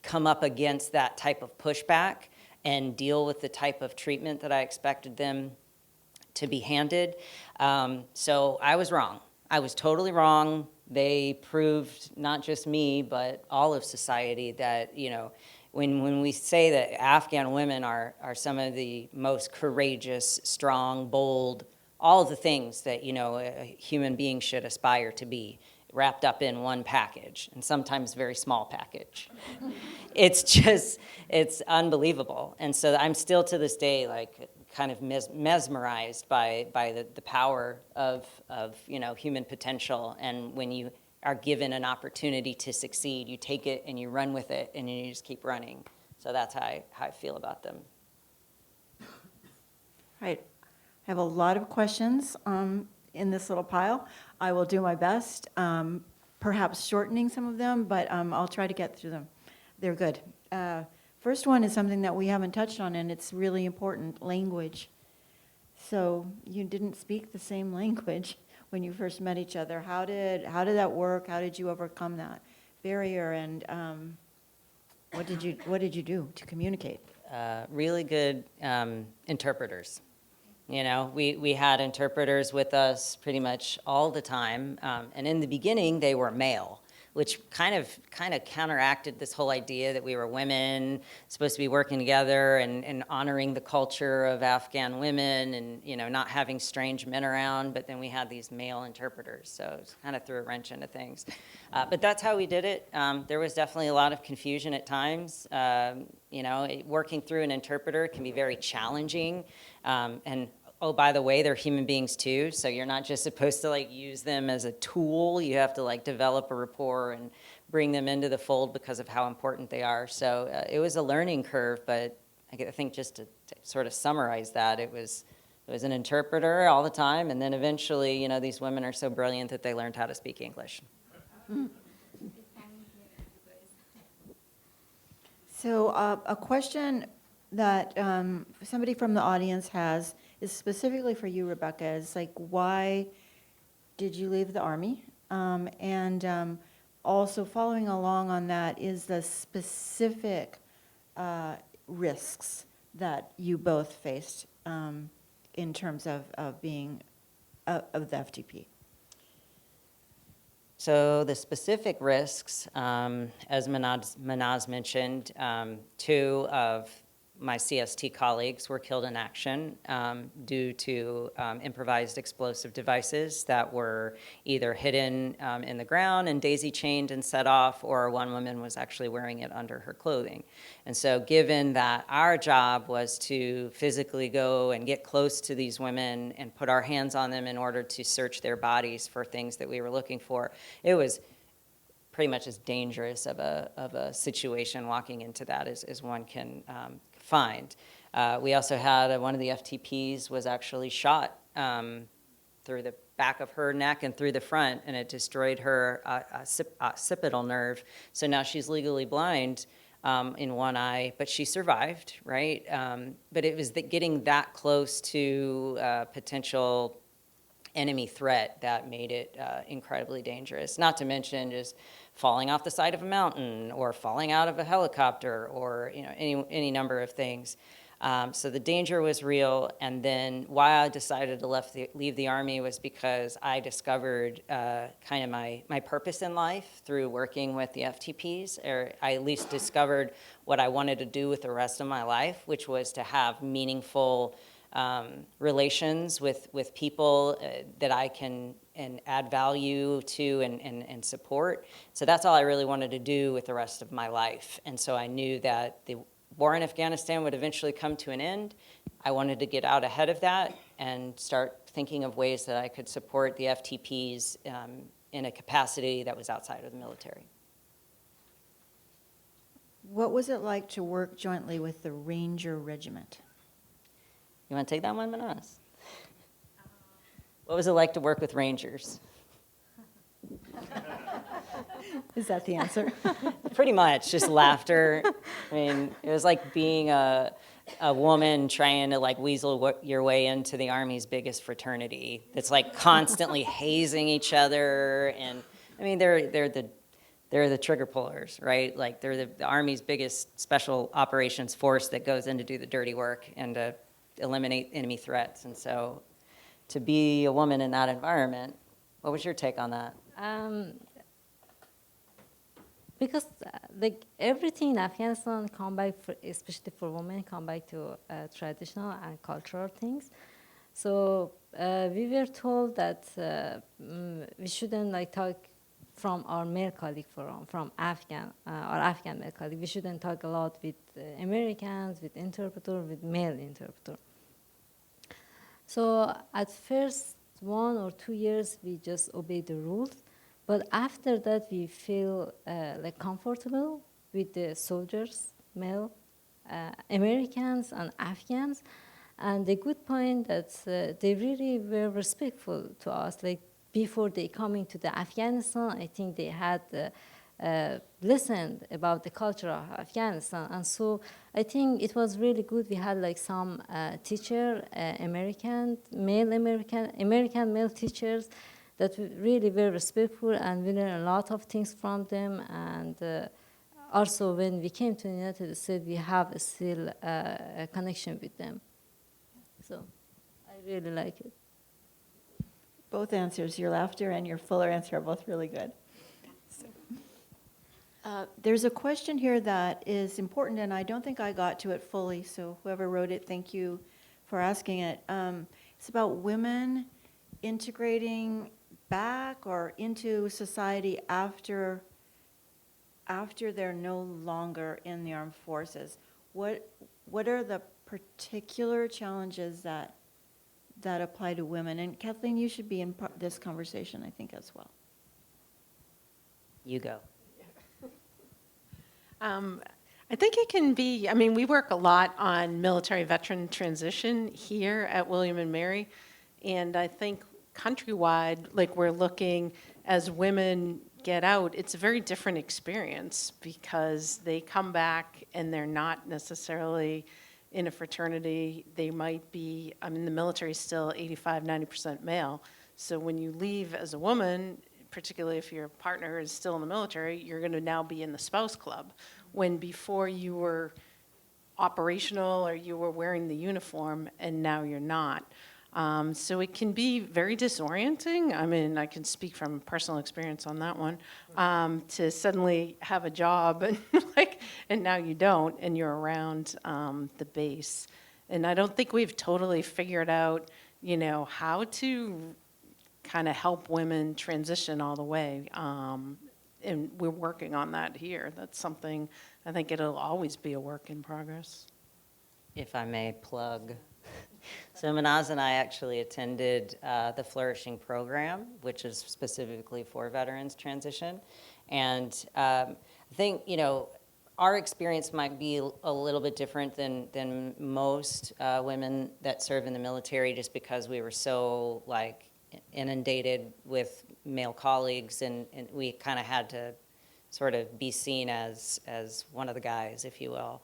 come up against that type of pushback and deal with the type of treatment that I expected them to be handed. So I was wrong. I was totally wrong. They proved, not just me, but all of society, that, when we say that Afghan women are some of the most courageous, strong, bold, all of the things that, a human being should aspire to be, wrapped up in one package, and sometimes very small package. It's unbelievable. And so I'm still to this day, like, kind of mesmerized by the power of human potential. And when you are given an opportunity to succeed, you take it and you run with it, and you just keep running. So that's how I feel about them. Right. I have a lot of questions in this little pile. I will do my best, perhaps shortening some of them, but I'll try to get through them. They're good. First one is something that we haven't touched on, and it's really important: language. So you didn't speak the same language when you first met each other. How did that work? How did you overcome that barrier? And what did you do to communicate? Really good interpreters. We had interpreters with us pretty much all the time, and in the beginning they were male, which kind of counteracted this whole idea that we were women supposed to be working together and honoring the culture of Afghan women, and not having strange men around. But then we had these male interpreters, so it kind of threw a wrench into things. But that's how we did it. There was definitely a lot of confusion at times. Working through an interpreter can be very challenging, and oh, by the way, they're human beings too, so you're not just supposed to use them as a tool. You have to develop a rapport and bring them into the fold because of how important they are. So it was a learning curve, but I think just to sort of summarize that, it was an interpreter all the time, and then eventually, these women are so brilliant that they learned how to speak English. So a question that somebody from the audience has is specifically for you, Rebecca, is why did you leave the Army? And also following along on that is the specific risks that you both faced in terms of being of the FTP. So the specific risks, as Manaz mentioned, 2 of my CST colleagues were killed in action due to improvised explosive devices that were either hidden in the ground and daisy-chained and set off, or one woman was actually wearing it under her clothing. And so given that our job was to physically go and get close to these women and put our hands on them in order to search their bodies for things that we were looking for, it was pretty much as dangerous of a situation walking into that as one can find. We also had one of the FTPs was actually shot through the back of her neck and through the front, and it destroyed her occipital nerve. So now she's legally blind in one eye, but she survived, right? But it was getting that close to potential enemy threat that made it incredibly dangerous. Not to mention just falling off the side of a mountain or falling out of a helicopter or any number of things. So the danger was real. And then why I decided to leave the Army was because I discovered kind of my purpose in life through working with the FTPs, or I at least discovered what I wanted to do with the rest of my life, which was to have meaningful relations with people that I can and add value to and support. So that's all I really wanted to do with the rest of my life. And so I knew that the war in Afghanistan would eventually come to an end. I wanted to get out ahead of that and start thinking of ways that I could support the FTPs in a capacity that was outside of the military. What was it like to work jointly with the Ranger Regiment? You want to take that one, Manas? What was it like to work with Rangers? Is that the answer? Pretty much, just laughter. I mean, it was like being a woman trying to like weasel your way into the Army's biggest fraternity. That's like constantly hazing each other, and I mean, they're the trigger pullers, right? Like they're the Army's biggest special operations force that goes in to do the dirty work and to eliminate enemy threats. And so, to be a woman in that environment, what was your take on that? Because like everything in Afghanistan come back, especially for women, come back to traditional and cultural things. So we were told that we shouldn't like talk from our male colleague from Afghan, our Afghan male colleague. We shouldn't talk a lot with Americans, with interpreter, with male interpreter. So at first 1 or 2 years, we just obeyed the rules. But after that, we feel like comfortable with the soldiers, male, Americans and Afghans. And the good point that they really were respectful to us. Like before they coming to the Afghanistan, I think they had listened about the culture of Afghanistan. And so I think it was really good. We had like some teacher, American male teachers that really were respectful, and we learned a lot of things from them. And also when we came to the United States, we have still a connection with them. So I really like it. Both answers, your laughter and your fuller answer, are both really good. There's a question here that is important, and I don't think I got to it fully, so whoever wrote it, thank you for asking it. It's about women integrating back or into society after they're no longer in the armed forces. What are the particular challenges that apply to women? And Kathleen, you should be in this conversation, I think, as well. You go. I think it can be, I mean, we work a lot on military veteran transition here at William and Mary, and I think countrywide, like we're looking as women get out, it's a very different experience because they come back and they're not necessarily in a fraternity. They might be, I mean, the military is still 85, 90% male. So when you leave as a woman, particularly if your partner is still in the military, you're going to now be in the spouse club. When before you were operational or you were wearing the uniform and now you're not. So it can be very disorienting. I mean, I can speak from personal experience on that one, to suddenly have a job and now you don't, and you're around the base. And I don't think we've totally figured out, how to kind of help women transition all the way. And we're working on that here. That's something, I think it'll always be a work in progress. If I may plug. So Manaz and I actually attended the Flourishing program, which is specifically for veterans transition. And I think, our experience might be a little bit different than most women that serve in the military, just because we were so inundated with male colleagues, and we kind of had to sort of be seen as one of the guys, if you will.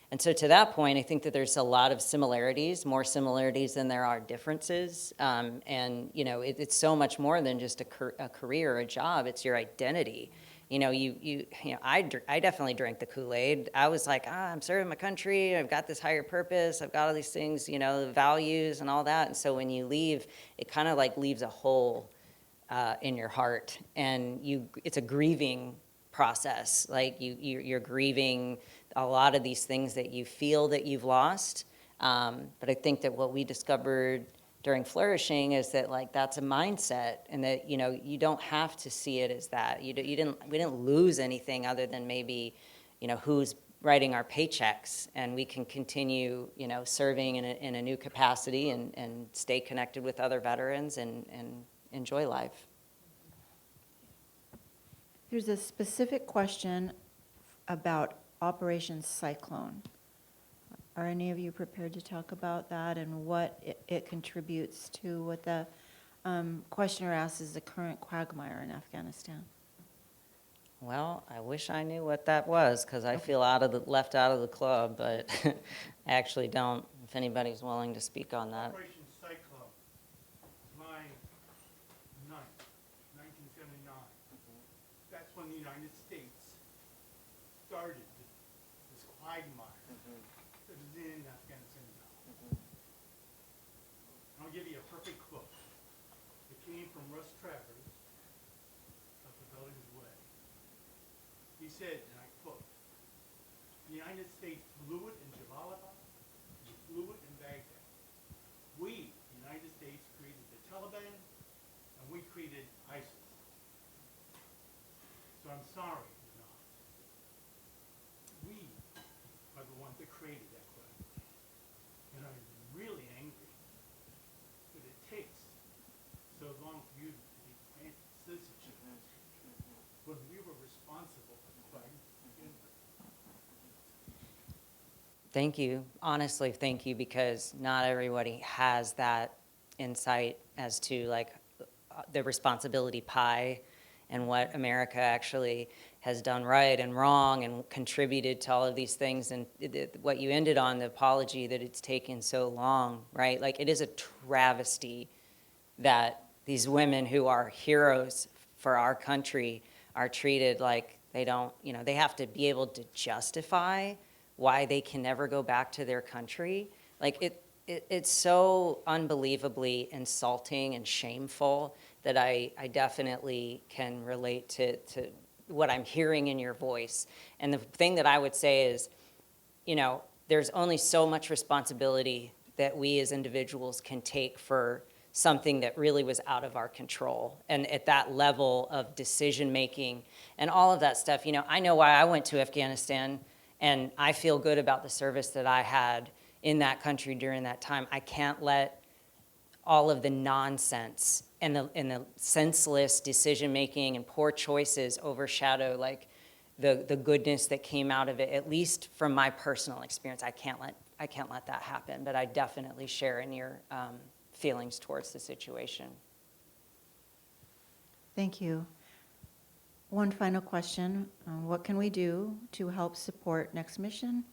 And so to that point, I think that there's a lot of similarities, more similarities than there are differences. And, it's so much more than just a career or a job. It's your identity. I definitely drank the Kool-Aid. I was like, I'm serving my country. I've got this higher purpose. I've got all these things, the values and all that. And so when you leave, it kind of leaves a hole in your heart. And it's a grieving process. You're grieving a lot of these things that you feel that you've lost. But I think that what we discovered during Flourishing is that that's a mindset, and that you don't have to see it as that. We didn't lose anything other than maybe who's writing our paychecks, and we can continue serving in a new capacity and stay connected with other veterans and enjoy life. There's a specific question about Operation Cyclone. Are any of you prepared to talk about that and what it contributes to what the questioner asks is the current quagmire in Afghanistan? Well, I wish I knew what that was, because I feel left out of the club, but I actually don't, if anybody's willing to speak on that. Operation Cyclone, July 9th, 1979. That's when the United States started this quagmire that is in Afghanistan now. I'll give you a perfect quote. It came from Russ Travers of the Belgium's Way. He said, and I quote, "The United States blew it in Jalalabad, we blew it in Baghdad. We, the United States, created the Taliban, and we created ISIS." So I'm sorry, we are the ones that created that question. And I'm really angry that it takes so long for you to be granted citizenship when we were responsible for the flag. Thank you. Honestly, thank you, because not everybody has that insight as to like the responsibility pie and what America actually has done right and wrong and contributed to all of these things. And what you ended on, the apology that it's taken so long, right? Like, it is a travesty that these women who are heroes for our country are treated like they don't, you know, they have to be able to justify why they can never go back to their country. Like, it's so unbelievably insulting and shameful that I definitely can relate to what I'm hearing in your voice. And the thing that I would say is, you know, there's only so much responsibility that we as individuals can take for something that really was out of our control. And at that level of decision making and all of that stuff, you know, I know why I went to Afghanistan, and I feel good about the service that I had in that country during that time. I can't let all of the nonsense and the senseless decision-making and poor choices overshadow like the goodness that came out of it, at least from my personal experience. I can't let that happen, but I definitely share in your feelings towards the situation. Thank you. One final question. What can we do to help support Next Mission?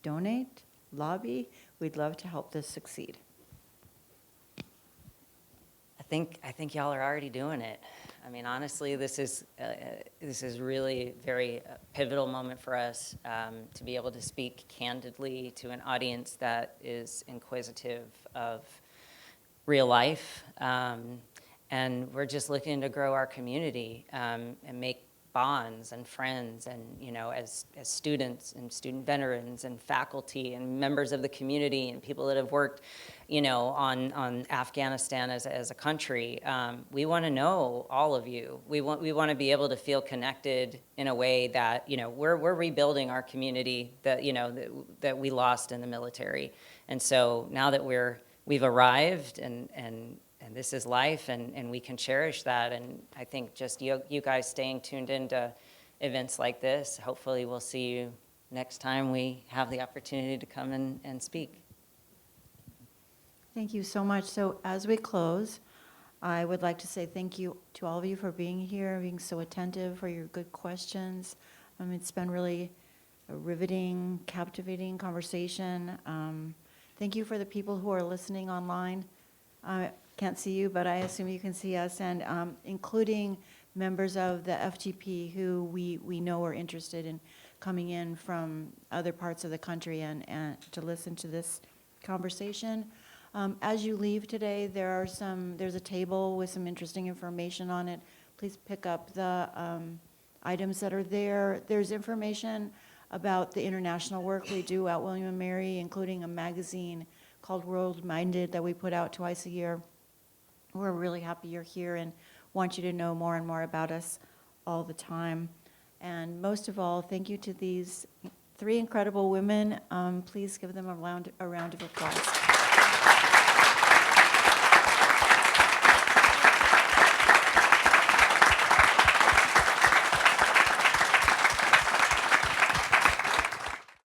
Donate? Lobby? We'd love to help this succeed. I think y'all are already doing it. I mean, honestly, this is really a very pivotal moment for us to be able to speak candidly to an audience that is inquisitive of real life. And we're just looking to grow our community and make bonds and friends, and you know, as students and student veterans and faculty and members of the community and people that have worked, you know, on Afghanistan as a country, we want to know all of you. We want to be able to feel connected in a way that, you know, we're rebuilding our community that, you know, that we lost in the military. And so now that we've arrived and this is life, and we can cherish that. And I think just you guys staying tuned into events like this, hopefully we'll see you next time we have the opportunity to come and speak. Thank you so much. So as we close, I would like to say thank you to all of you for being here, being so attentive, for your good questions. It's been really a riveting, captivating conversation. Thank you for the people who are listening online. I can't see you, but I assume you can see us, and including members of the FTP who we know are interested in coming in from other parts of the country and to listen to this conversation. As you leave today, there's a table with some interesting information on it. Please pick up the items that are there. There's information about the international work we do at William & Mary, including a magazine called World Minded that we put out twice a year. We're really happy you're here and want you to know more and more about us all the time. And most of all, thank you to these 3 incredible women. Please give them a round of applause.